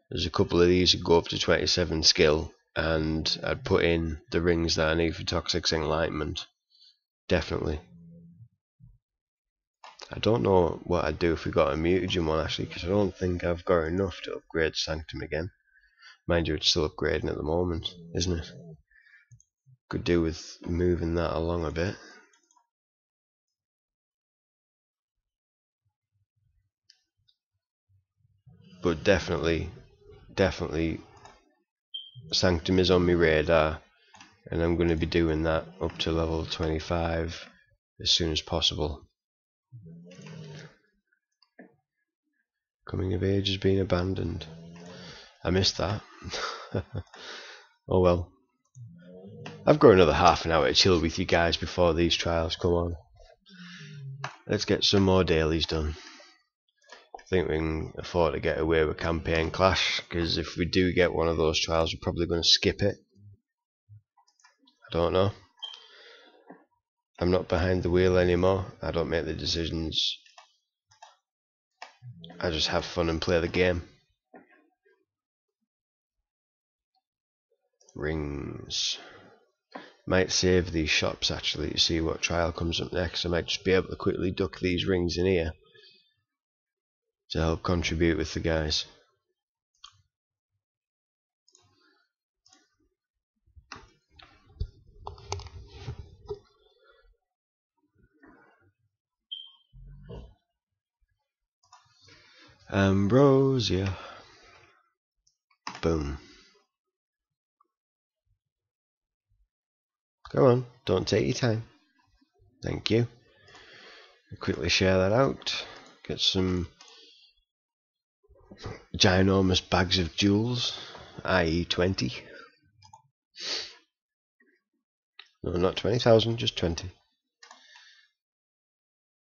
there's a couple of these that go up to 27 skill, and I'd put in the rings that I need for Toxic's Enlightenment. Definitely. I don't know what I'd do if we got a mutagen one actually, because I don't think I've got enough to upgrade Sanctum again. Mind you, it's still upgrading at the moment, isn't it? Could do with moving that along a bit. But definitely Sanctum is on my radar, and I'm going to be doing that up to level 25 as soon as possible. Coming of age has been abandoned. I missed that. Oh well. I've got another half an hour to chill with you guys before these trials come on. Let's get some more dailies done. I think we can afford to get away with campaign clash, because if we do get one of those trials, we're probably going to skip it. I don't know. I'm not behind the wheel anymore. I don't make the decisions. I just have fun and play the game. Rings. Might save these shops actually to see what trial comes up next. I might just be able to quickly duck these rings in here to help contribute with the guys. Ambrosia. Boom. Come on, don't take your time. Thank you. I'll quickly share that out. Get some ginormous bags of jewels, i.e. 20. No, not 20,000, just 20.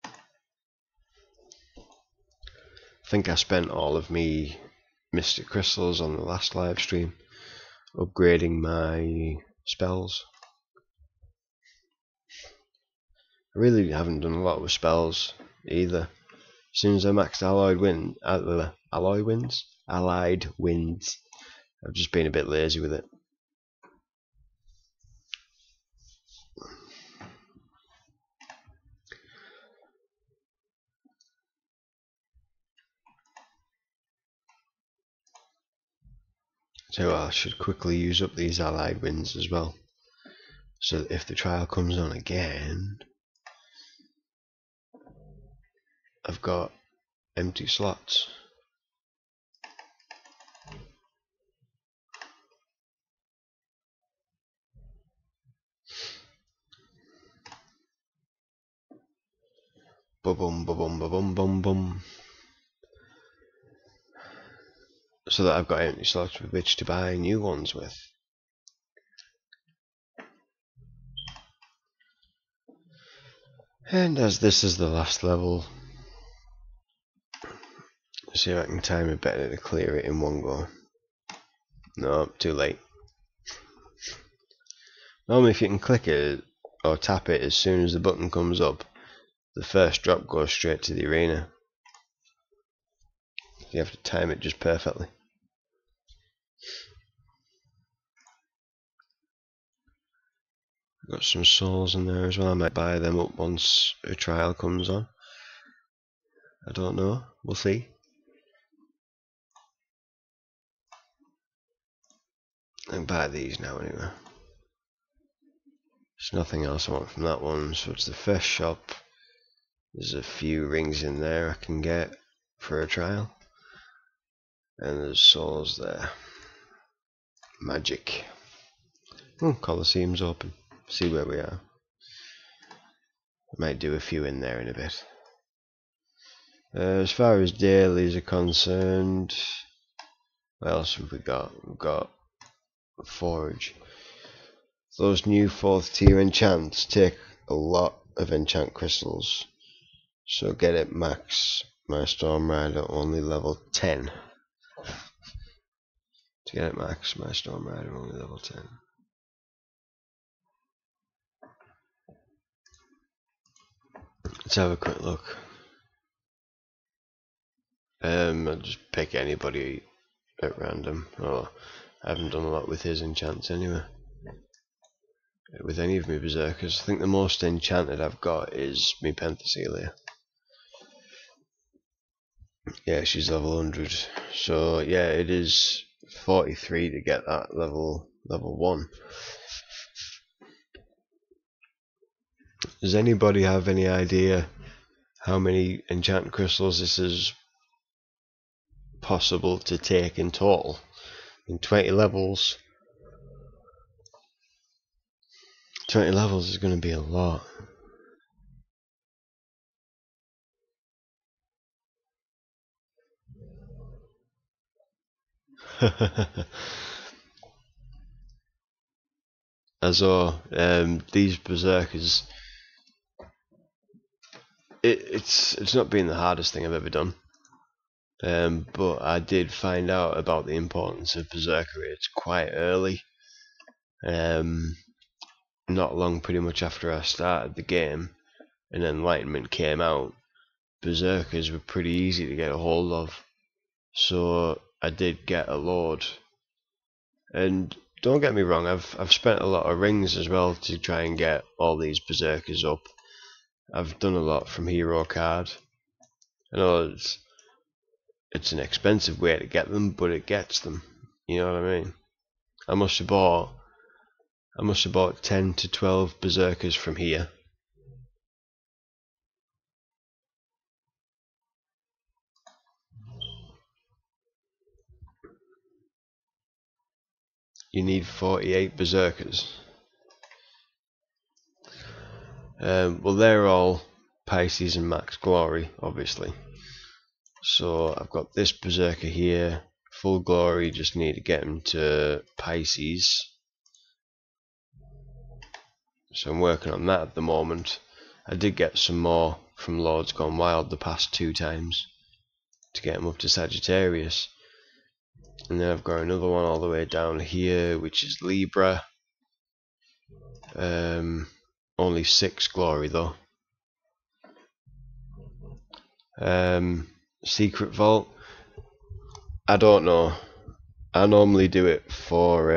I think I spent all of me Mystic Crystals on the last live stream upgrading my spells. I really haven't done a lot with spells either. As soon as I maxed Allied Winds, I've just been a bit lazy with it. So I should quickly use up these Allied Winds as well, so that if the trial comes on again, I've got empty slots. Ba-bum, ba-bum, ba-bum, bum, bum. So that I've got empty slots with which to buy new ones with. And as this is the last level, see if I can time it better to clear it in one go. No, too late. Normally if you can click it or tap it as soon as the button comes up, the first drop goes straight to the arena. You have to time it just perfectly. Got some souls in there as well. I might buy them up once a trial comes on. I don't know. We'll see. I can buy these now anyway. There's nothing else I want from that one, so it's the first shop. There's a few rings in there I can get for a trial. And there's souls there. Magic. Colosseum's open. See where we are. I might do a few in there in a bit. As far as dailies are concerned, what else have we got? We've got Forge. Those new 4th tier enchants take a lot of enchant crystals. So get it max. My Storm Rider only level 10. To get it max, my Storm Rider only level 10. Let's have a quick look. I'll just pick anybody at random. Oh, I haven't done a lot with his enchants anyway. With any of my berserkers, I think the most enchanted I've got is me Penthesilea. Yeah, she's level 100. So yeah, it is 43 to get that level 1. Does anybody have any idea how many enchant crystals this is possible to take in total? In 20 levels. 20 levels is going to be a lot. As all, these berserkers, it's not been the hardest thing I've ever done. But I did find out about the importance of berserker raids quite early. Not long, pretty much after I started the game, and Enlightenment came out, berserkers were pretty easy to get a hold of. So I did get a load. And don't get me wrong, I've spent a lot of rings as well to try and get all these berserkers up. I've done a lot from hero card. I know it's an expensive way to get them, but it gets them. You know what I mean? I must have bought 10 to 12 berserkers from here. You need 48 berserkers. Well, they're all Pisces and Max Glory, obviously. So I've got this berserker here, full glory. Just need to get him to Pisces. So I'm working on that at the moment. I did get some more from Lords Gone Wild the past 2 times to get him up to Sagittarius. And then I've got another one all the way down here, which is Libra. Only 6 glory though. Secret Vault, I don't know. I normally do it for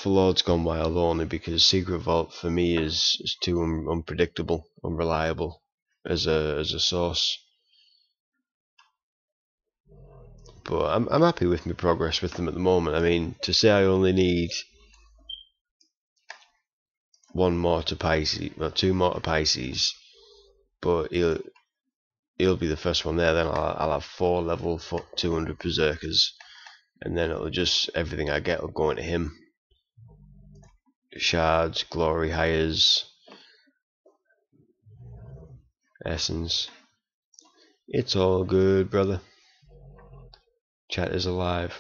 Lords Gone Wild only, because Secret Vault for me is too unpredictable, unreliable as a source. But I'm happy with my progress with them at the moment. I mean, to say I only need 1 more to Pisces, well, 2 more to Pisces, but he'll be the first one there. Then I'll have 4 level 200 berserkers, and then it'll just, everything I get will go into him. Shards, glory hires, essence. It's all good, brother. Chat is alive.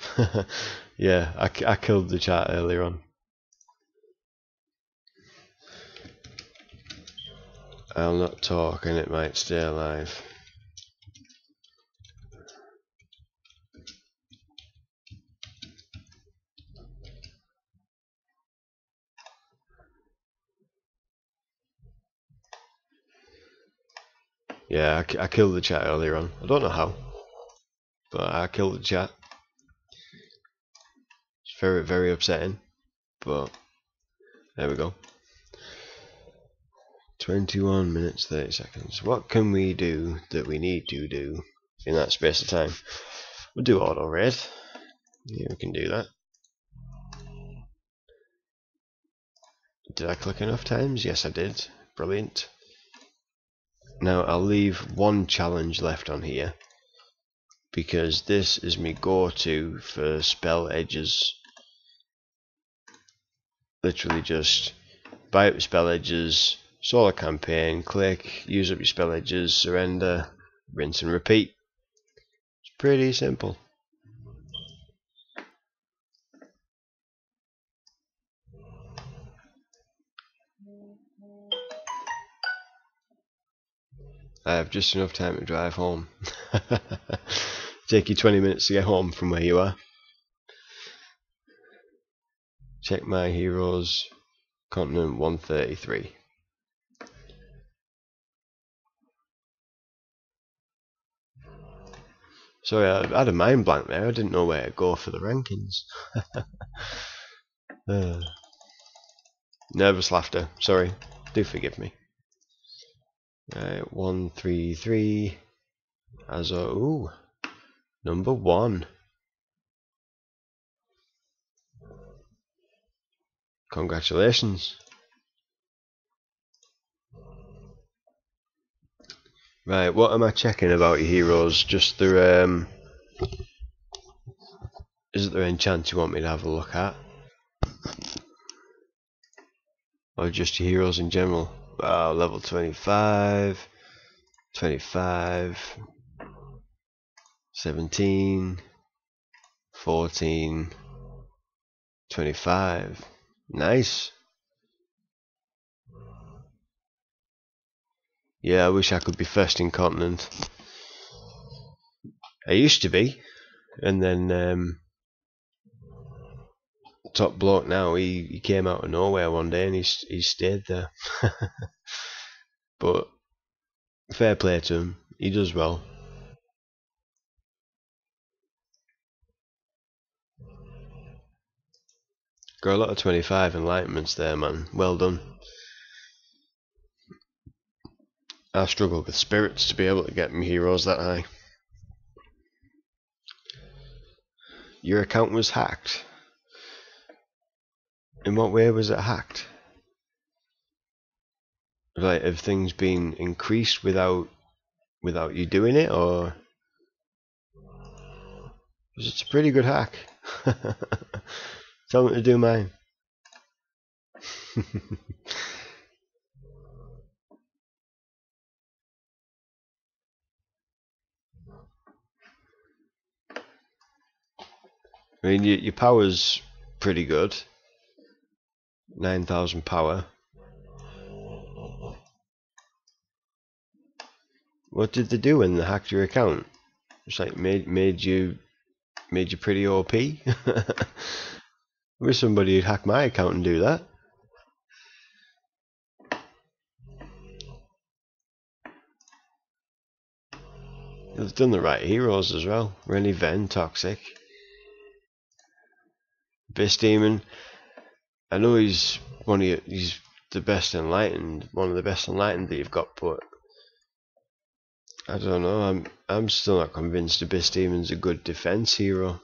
Yeah, I killed the chat earlier on. I'll not talk and it might stay alive. Yeah, I killed the chat earlier on. I don't know how, but I killed the chat. It's very, very upsetting, but there we go. 21 minutes 30 seconds. What can we do that we need to do in that space of time? We'll do auto raid. Yeah, we can do that. Did I click enough times? Yes, I did. Brilliant. Now I'll leave 1 challenge left on here, because this is my go-to for spell edges. Literally just buy up your spell edges, solo campaign, click, use up your spell edges, surrender, rinse and repeat. It's pretty simple. I have just enough time to drive home. Take you 20 minutes to get home from where you are. Check my heroes, continent 133. Sorry, I had a mind blank there. I didn't know where to go for the rankings. Nervous laughter. Sorry. Do forgive me. Right, 133. As a ooh, number 1. Congratulations. Right, what am I checking about your heroes? Just their is it their enchant you want me to have a look at? Or just your heroes in general? Wow, level 25, 25, 17, 14, 25. Nice. Yeah, I wish I could be first in continent. I used to be, and then top bloke now, he came out of nowhere one day and he stayed there. But fair play to him, he does well. Got a lot of 25 enlightenments there, man. Well done. I struggle with spirits to be able to get my heroes that high. Your account was hacked. In what way was it hacked? Like, have things been increased without you doing it, or? Because it's a pretty good hack. Tell me to do mine. I mean, your power's pretty good. 9,000 power. What did they do when they hacked your account? It's like made you pretty OP. I wish somebody would hack my account and do that. They've done the right heroes as well. Rennie Ven, Toxic. Abyss Demon. I know he's the best enlightened, one of the best enlightened that you've got, but I don't know. I'm still not convinced Abyss Demon's a good defense hero.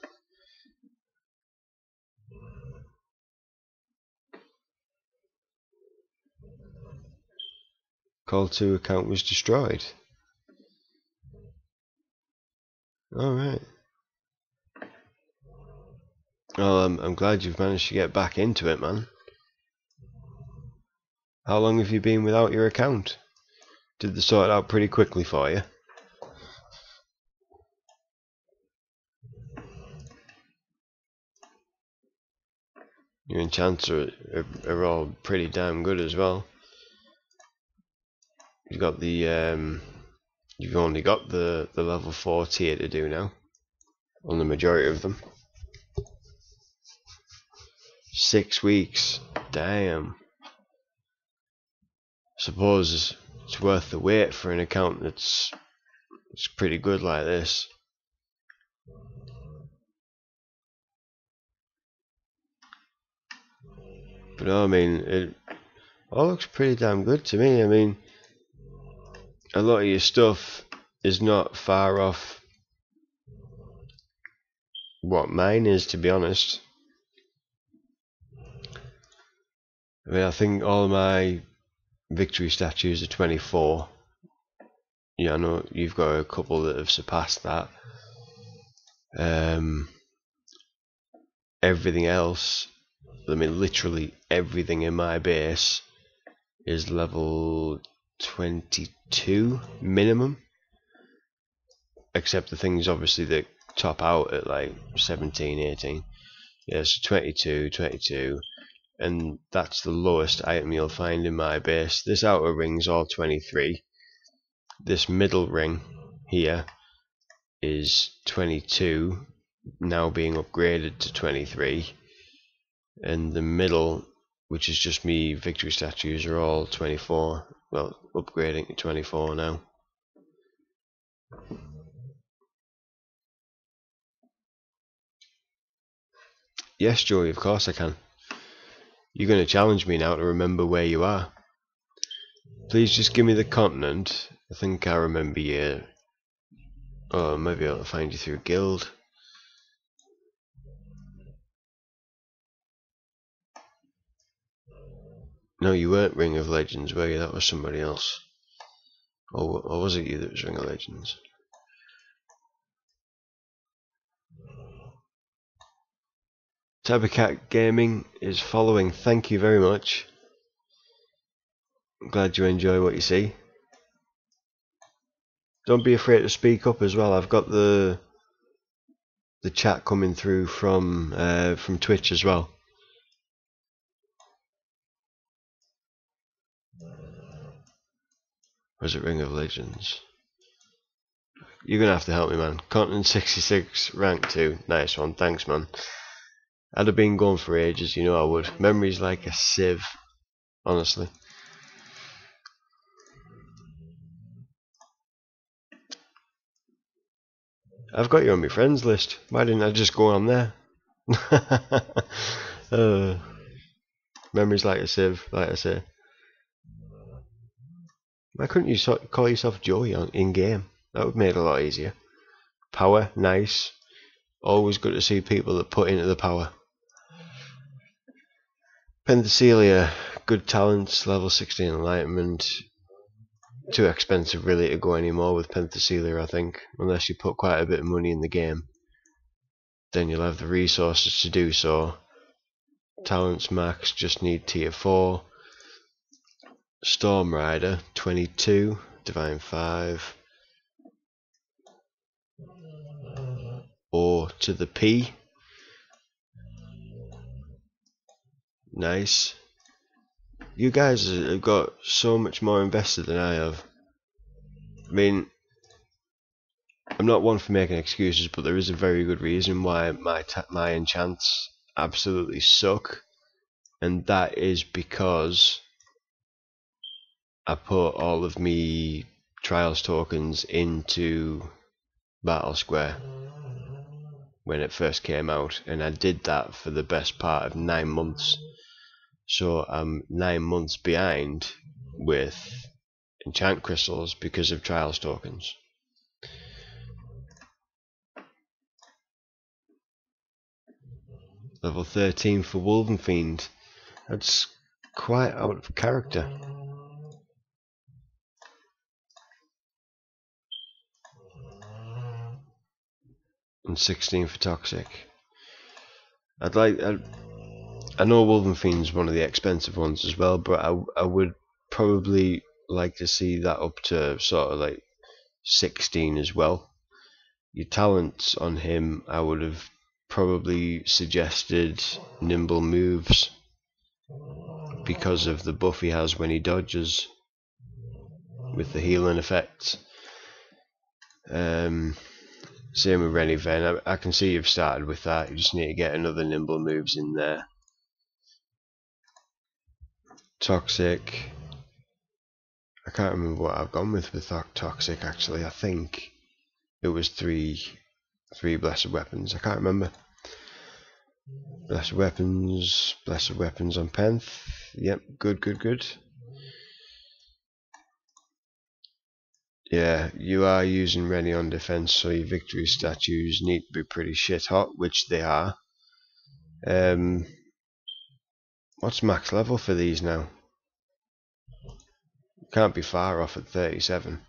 Call 2 account was destroyed. Alright. Well, I'm glad you've managed to get back into it, man. How long have you been without your account? Did they sort it out pretty quickly for you? Your enchants are all pretty damn good as well. You've got the you've only got the level 4 tier to do now on the majority of them. 6 weeks, damn. Suppose it's worth the wait for an account that's pretty good like this. But no, I mean, it all looks pretty damn good to me. I mean, a lot of your stuff is not far off what mine is, to be honest. I mean, I think all my victory statues are 24. Yeah, I know you've got a couple that have surpassed that. Everything else, I mean, literally everything in my base is level 22 minimum, except the things obviously that top out at like 17, 18. Yeah, so 22, 22, and that's the lowest item you'll find in my base. This outer ring's all 23. This middle ring here is 22, now being upgraded to 23, and the middle, which is just me victory statues, are all 24. Well, upgrading to 24 now. Yes, Joey, of course I can. You're going to challenge me now to remember where you are. Please just give me the continent. I think I remember you. Oh, maybe I'll find you through a guild. No, you weren't Ring of Legends, were you? That was somebody else. Or was it you that was Ring of Legends? Tabbycat Gaming is following. Thank you very much. I'm glad you enjoy what you see. Don't be afraid to speak up as well. I've got the chat coming through from Twitch as well. Was it Ring of Legends? You're gonna have to help me, man. Continent 66, rank 2. Nice one, thanks, man. I'd have been going for ages, you know I would. Memory's like a sieve, honestly. I've got you on my friends list. Why didn't I just go on there? Memory's like a sieve, like I say. Why couldn't you call yourself Joey in game? That would make it a lot easier. Power, nice. Always good to see people that put into the power. Penthesilea, good talents, level 16 enlightenment. Too expensive really to go anymore with Penthesilea, I think, unless you put quite a bit of money in the game. Then you'll have the resources to do so. Talents max, just need tier 4. Storm Rider, 22. Divine 5. O to the P. Nice. You guys have got so much more invested than I have. I mean, I'm not one for making excuses, but there is a very good reason why my enchants absolutely suck, and that is because I put all of me trials tokens into Battle Square when it first came out, and I did that for the best part of 9 months. So I'm 9 months behind with enchant crystals because of trials tokens. Level 13 for Wolvenfiend. That's quite out of character. And 16 for Toxic. I know Wolvenfiend's one of the expensive ones as well, but I would probably like to see that up to sort of like 16 as well. Your talents on him, I would have probably suggested nimble moves because of the buff he has when he dodges with the healing effect. Same with Reniven. I can see you've started with that. You just need to get another nimble moves in there. Toxic. I can't remember what I've gone with Toxic actually. I think it was three blessed weapons. I can't remember. Blessed weapons on Penth. Yep, good. Yeah, you are using Rennie on defense, so your victory statues need to be pretty shit hot, which they are. What's max level for these now? Can't be far off at 37.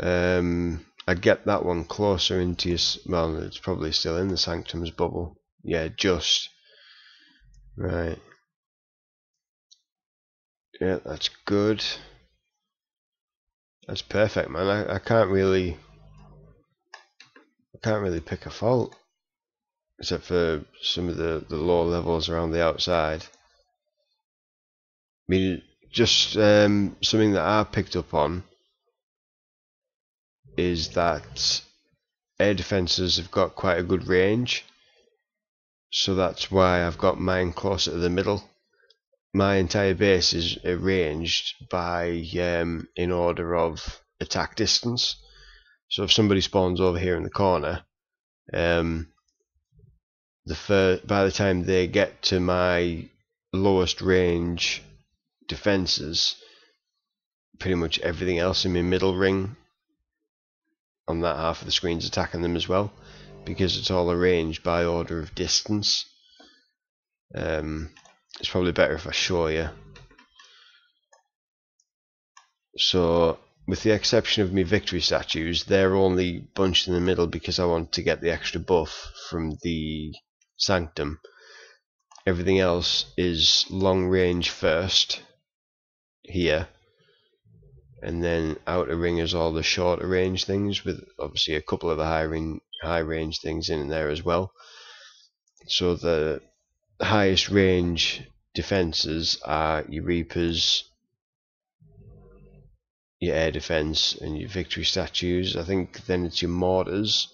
I'd get that one closer into your... Well, it's probably still in the Sanctum's bubble. Yeah, just. Right. Yeah, that's good. That's perfect, man. I can't really pick a fault, except for some of the lower levels around the outside. I mean, just something that I picked up on is that air defences have got quite a good range, so that's why I've got mine closer to the middle. My entire base is arranged by in order of attack distance. So if somebody spawns over here in the corner, by the time they get to my lowest range defenses, pretty much everything else in my middle ring on that half of the screen is attacking them as well, because it's all arranged by order of distance. It's probably better if I show you. So with the exception of my victory statues, they're only bunched in the middle because I want to get the extra buff from the Sanctum. Everything else is long range first here, and then outer ring is all the shorter range things, with obviously a couple of the high range things in there as well. So the highest range defenses are your Reapers, your air defense, and your victory statues. I think then it's your mortars,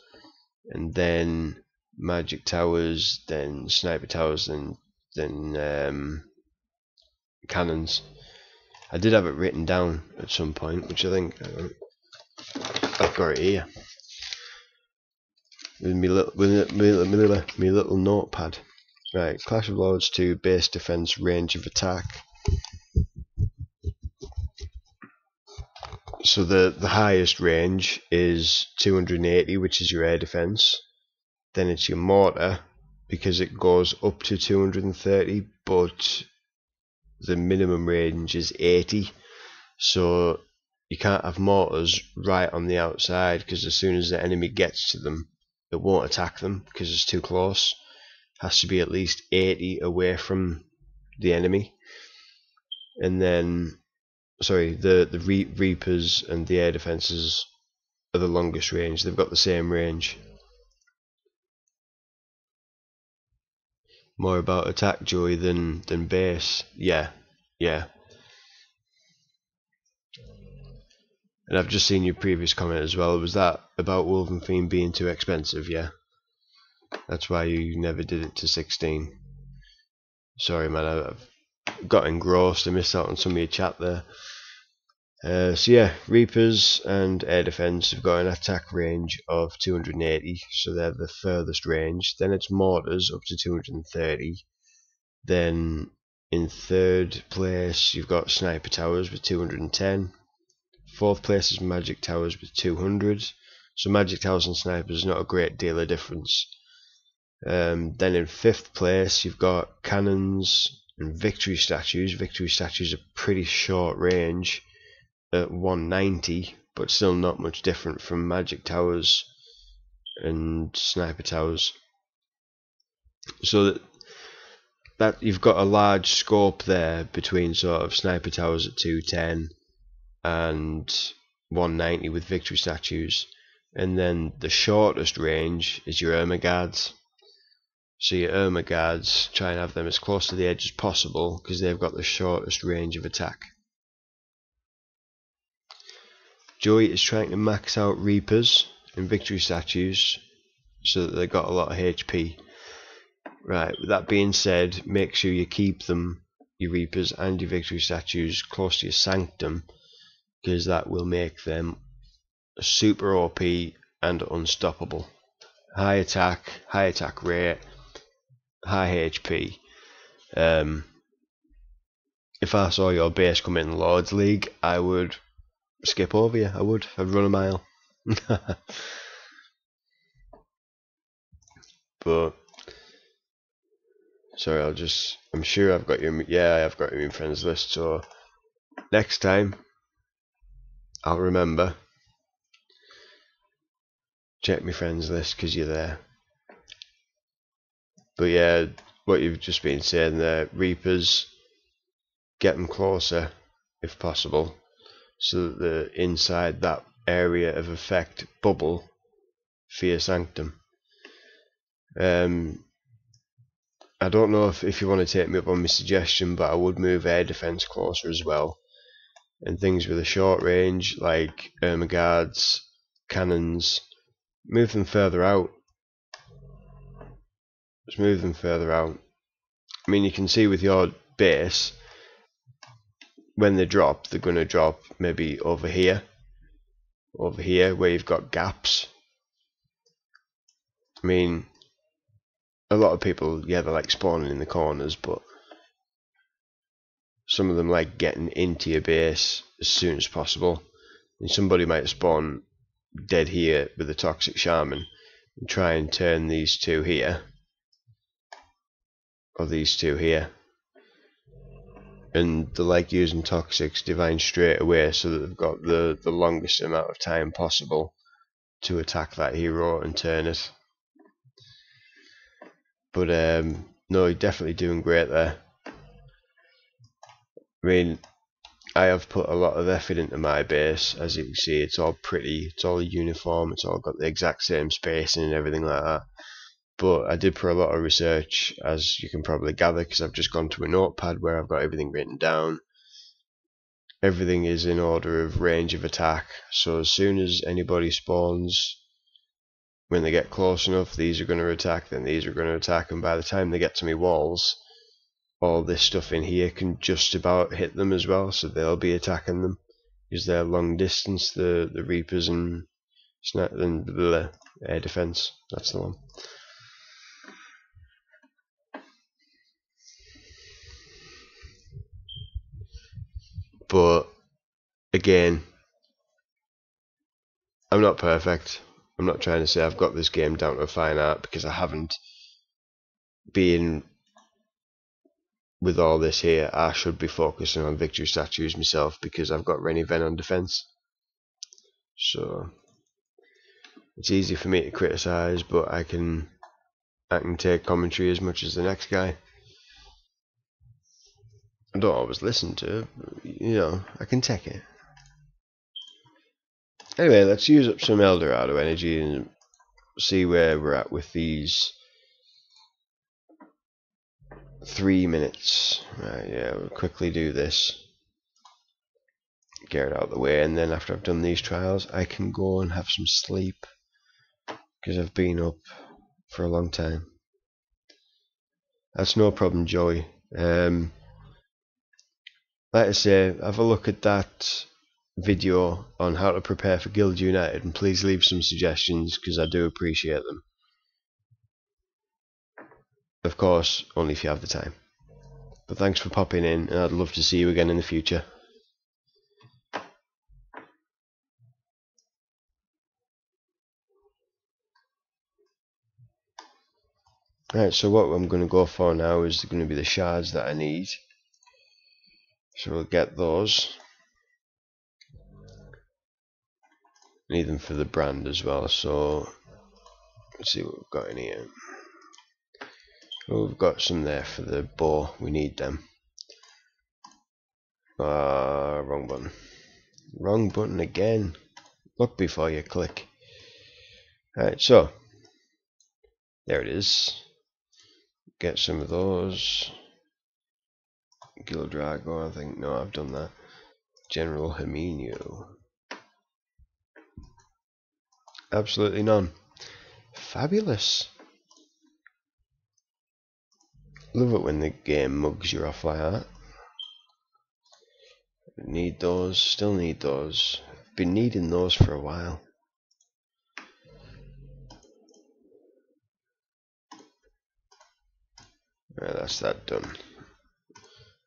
and then magic towers, then sniper towers, then cannons. I did have it written down at some point, which I think I've got it here with me little notepad. Right, Clash of Lords 2 base defense range of attack. So the highest range is 280, which is your air defense. Then it's your mortar, because it goes up to 230, but the minimum range is 80. So you can't have mortars right on the outside, because as soon as the enemy gets to them, it won't attack them because it's too close. It has to be at least 80 away from the enemy. And then, sorry, the Reapers and the air defenses are the longest range. They've got the same range. More about attack, Joey, than base. Yeah. And I've just seen your previous comment as well. Was that about Wolven Fiend being too expensive? Yeah. That's why you never did it to 16. Sorry, man. I've got engrossed. I missed out on some of your chat there. So yeah, Reapers and air defense have got an attack range of 280, so they're the furthest range. Then it's mortars up to 230. Then in third place you've got sniper towers with 210. Fourth place is magic towers with 200. So magic towers and snipers is not a great deal of difference. Then in fifth place you've got cannons and victory statues. Victory statues are pretty short range at 190, but still not much different from magic towers and sniper towers. So that you've got a large scope there between sort of sniper towers at 210 and 190 with victory statues, and then the shortest range is your Irma guards. So your Irma guards, try and have them as close to the edge as possible because they've got the shortest range of attack. Joey is trying to max out Reapers and victory statues so that they've got a lot of HP. Right, with that being said, make sure you keep them, your Reapers and your victory statues, close to your Sanctum, because that will make them super OP and unstoppable. High attack rate, high HP. If I saw your base come in Lords League, I would skip over you. I'd run a mile. But sorry, I'm sure I've got you. Yeah, I have got you in friends list. So next time, I'll remember. Check my friends list because you're there. But yeah, what you've just been saying there, Reapers, get them closer if possible, so that they're inside that area of effect bubble for your Sanctum. I don't know if you want to take me up on my suggestion, but I would move air defense closer as well, and things with a short range like Irma guards, cannons, move them further out. Just move them further out. I mean, you can see with your base, when they drop, they're going to drop maybe over here where you've got gaps. I mean, a lot of people, yeah, they like spawning in the corners, but some of them like getting into your base as soon as possible. And somebody might spawn dead here with a toxic shaman and try and turn these two here, or these two here, and they like using toxics divine straight away so that they've got the longest amount of time possible to attack that hero and turn it. But no, you're definitely doing great there. I mean, I have put a lot of effort into my base. As you can see, it's all pretty, it's all uniform, it's all got the exact same spacing and everything like that. But I did put a lot of research, as you can probably gather, because I've just gone to a notepad where I've got everything written down. Everything is in order of range of attack, so as soon as anybody spawns, when they get close enough, these are going to attack, then these are going to attack, and by the time they get to me walls, all this stuff in here can just about hit them as well, so they'll be attacking them because they're long distance, the Reapers and the air defense. That's the one. But again, I'm not perfect. I'm not trying to say I've got this game down to a fine art, because I haven't. Being with all this here, I should be focusing on victory statues myself, because I've got Rennie Ven on defense. So it's easy for me to criticize, but I can take commentary as much as the next guy. I don't always listen to it, but, you know, I can take it. Anyway, let's use up some Eldorado energy and see where we're at with these 3 minutes. Right, yeah, we'll quickly do this, get it out of the way, and then after I've done these trials, I can go and have some sleep, because I've been up for a long time. That's no problem, Joey. Like I say, have a look at that video on how to prepare for Guild United, and please leave some suggestions, because I do appreciate them. Of course, only if you have the time. But thanks for popping in, and I'd love to see you again in the future. Right, so what I'm going to go for now is going to be the shards that I need. So we'll get those. Need them for the brand as well, so let's see what we've got in here. Oh, we've got some there for the bow, we need them. Wrong button. Wrong button again. Look before you click. Alright, so there it is. Get some of those. Gildrago, I think. No, I've done that. General Herminio. Absolutely none. Fabulous. Love it when the game mugs you off like that. Need those, still need those. Been needing those for a while. Right, that's that done.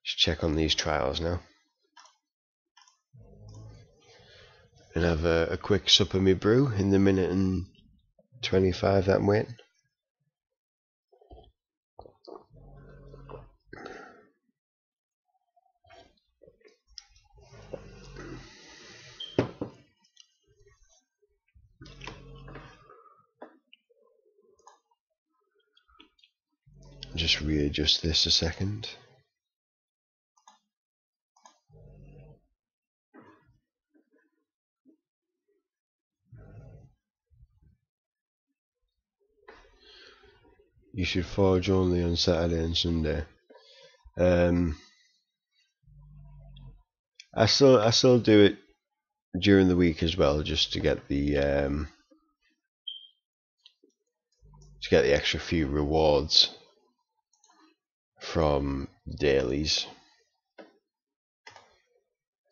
Just check on these trials now. And have a quick sup of me brew in the minute and 25 that I'm waiting. Just readjust this a second. You should forge only on Saturday and Sunday. I still do it during the week as well, just to get the extra few rewards from dailies,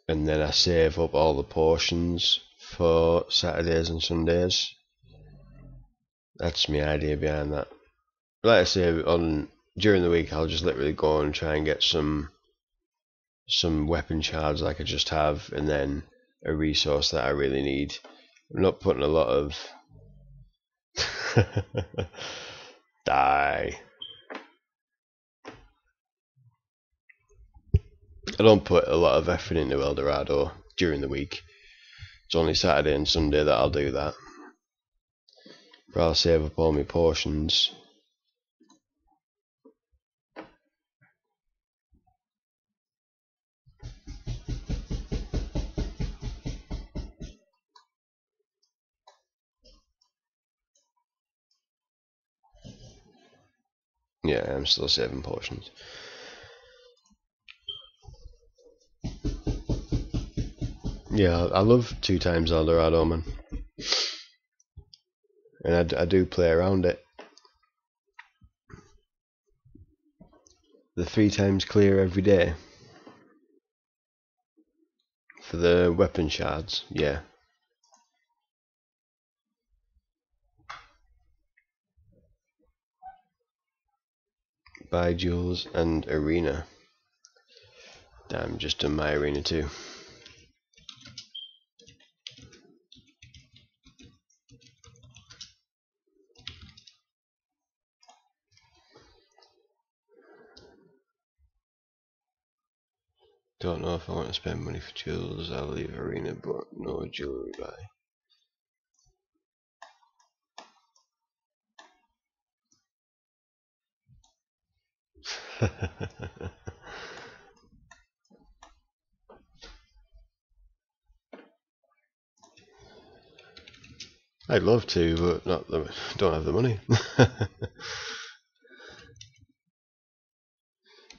and then I save up all the portions for Saturdays and Sundays. That's my idea behind that. like I say, during the week I'll just literally go and try and get some weapon shards like I just have, and then a resource that I really need. I'm not putting a lot of die. I don't put a lot of effort into Eldorado during the week. It's only Saturday and Sunday that I'll do that. But I'll save up all my potions. Yeah, I'm still saving potions. Yeah, I love 2 times Eldorado, man. And I do play around it. The 3 times clear every day. For the weapon shards, yeah. Buy jewels and arena. Damn, just done my arena too. Don't know if I want to spend money for jewels. I'll leave arena, but no jewelry buy. I'd love to, but don't have the money.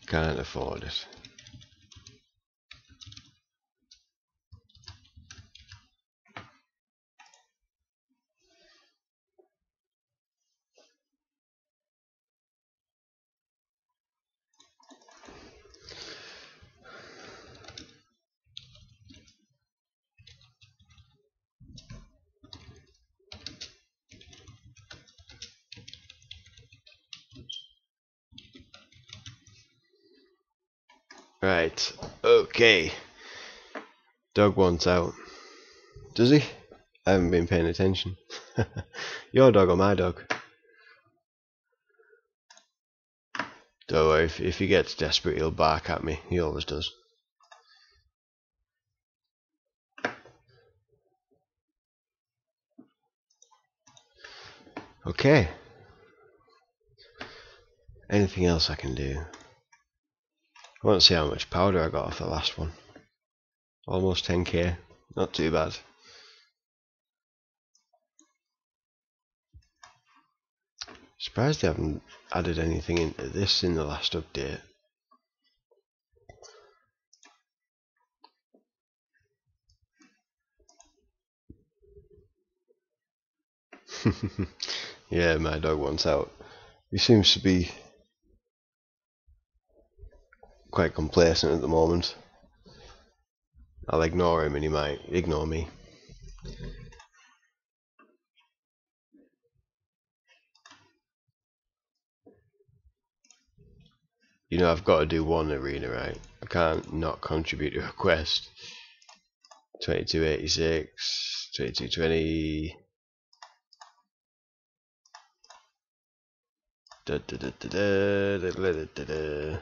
Can't afford it. Right, okay. Dog wants out. Does he? I haven't been paying attention. Your dog or my dog? Don't worry, if he gets desperate he'll bark at me. He always does. Okay. Anything else I can do? I want to see how much powder I got off the last one. Almost 10k. Not too bad. Surprised they haven't added anything into this in the last update. Yeah, my dog wants out. He seems to be quite complacent at the moment. I'll ignore him and he might ignore me. You know, I've got to do one arena, right? I can't not contribute to a quest. 2286, 2220. Da, da, da, da, da, da, da, da, da.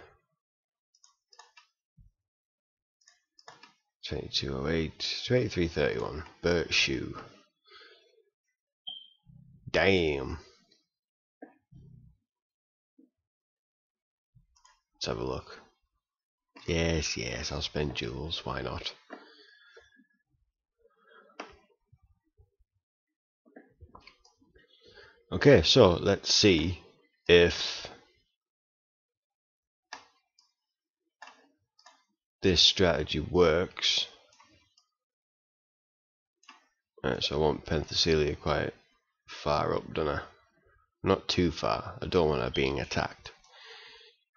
2208, 2331. Burt shoe. Damn. Let's have a look. Yes, yes, I'll spend jewels. Why not? Okay, so let's see if this strategy works. Right, so I want Penthesilea quite far up, don't I? Not too far. I don't want her being attacked.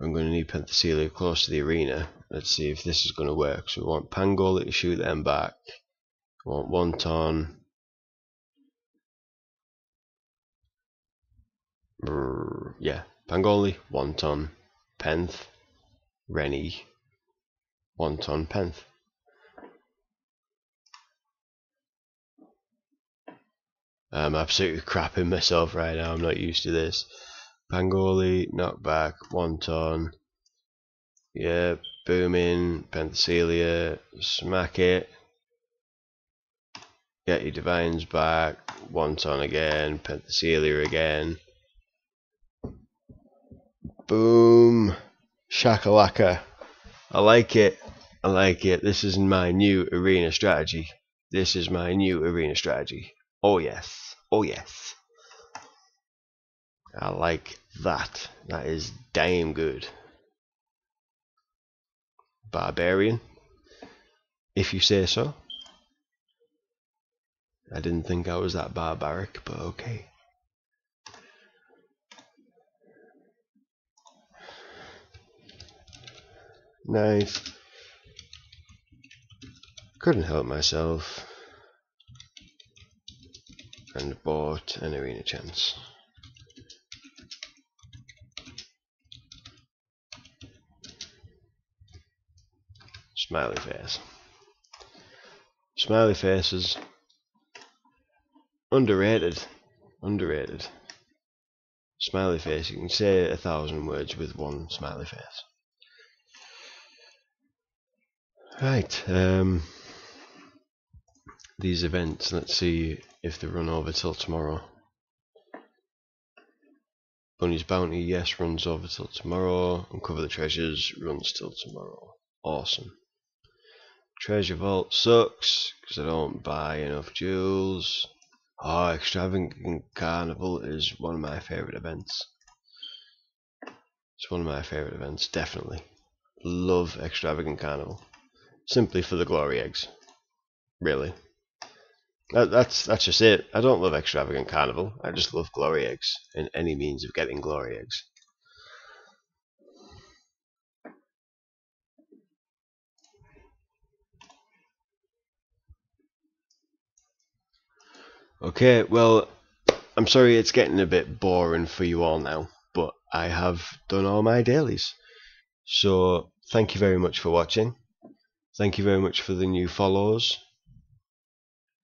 I'm going to need Penthesilea close to the arena. Let's see if this is going to work. So we want Pangoli to shoot them back. We want Wonton. Yeah. Pangoli, 1 ton. Penth, Rennie, 1 ton. Penth. I'm absolutely crapping myself right now, I'm not used to this. Pangoli, knockback, 1 ton. Yeah, booming, Penthesilea, smack it. Get your divines back, 1 ton again, Penthesilea again. Boom, shakalaka. I like it, I like it. This is my new arena strategy. This is my new arena strategy. Oh yes, oh yes. I like that. That is damn good. Barbarian, if you say so. I didn't think I was that barbaric, but okay. Nice. Couldn't help myself. And bought an arena chance. Smiley face. Smiley faces. Underrated. Underrated. Smiley face. You can say 1,000 words with one smiley face. Right. These events. Let's see if they run over till tomorrow. Bunny's Bounty, yes, runs over till tomorrow. Uncover the Treasures runs till tomorrow. Awesome. Treasure Vault sucks because I don't buy enough jewels. Oh, Extravagant Carnival is one of my favourite events. It's one of my favourite events, definitely. Love Extravagant Carnival. Simply for the glory eggs. Really. That's just it. I don't love Extravagant Carnival. I just love glory eggs and any means of getting glory eggs. Okay, well, I'm sorry it's getting a bit boring for you all now, but I have done all my dailies. So, thank you very much for watching. Thank you very much for the new follows.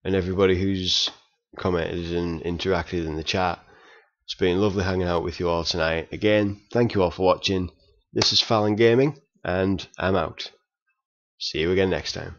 And everybody who's commented and interacted in the chat. It's been lovely hanging out with you all tonight. Again, thank you all for watching. This is Fallon Gaming, and I'm out. See you again next time.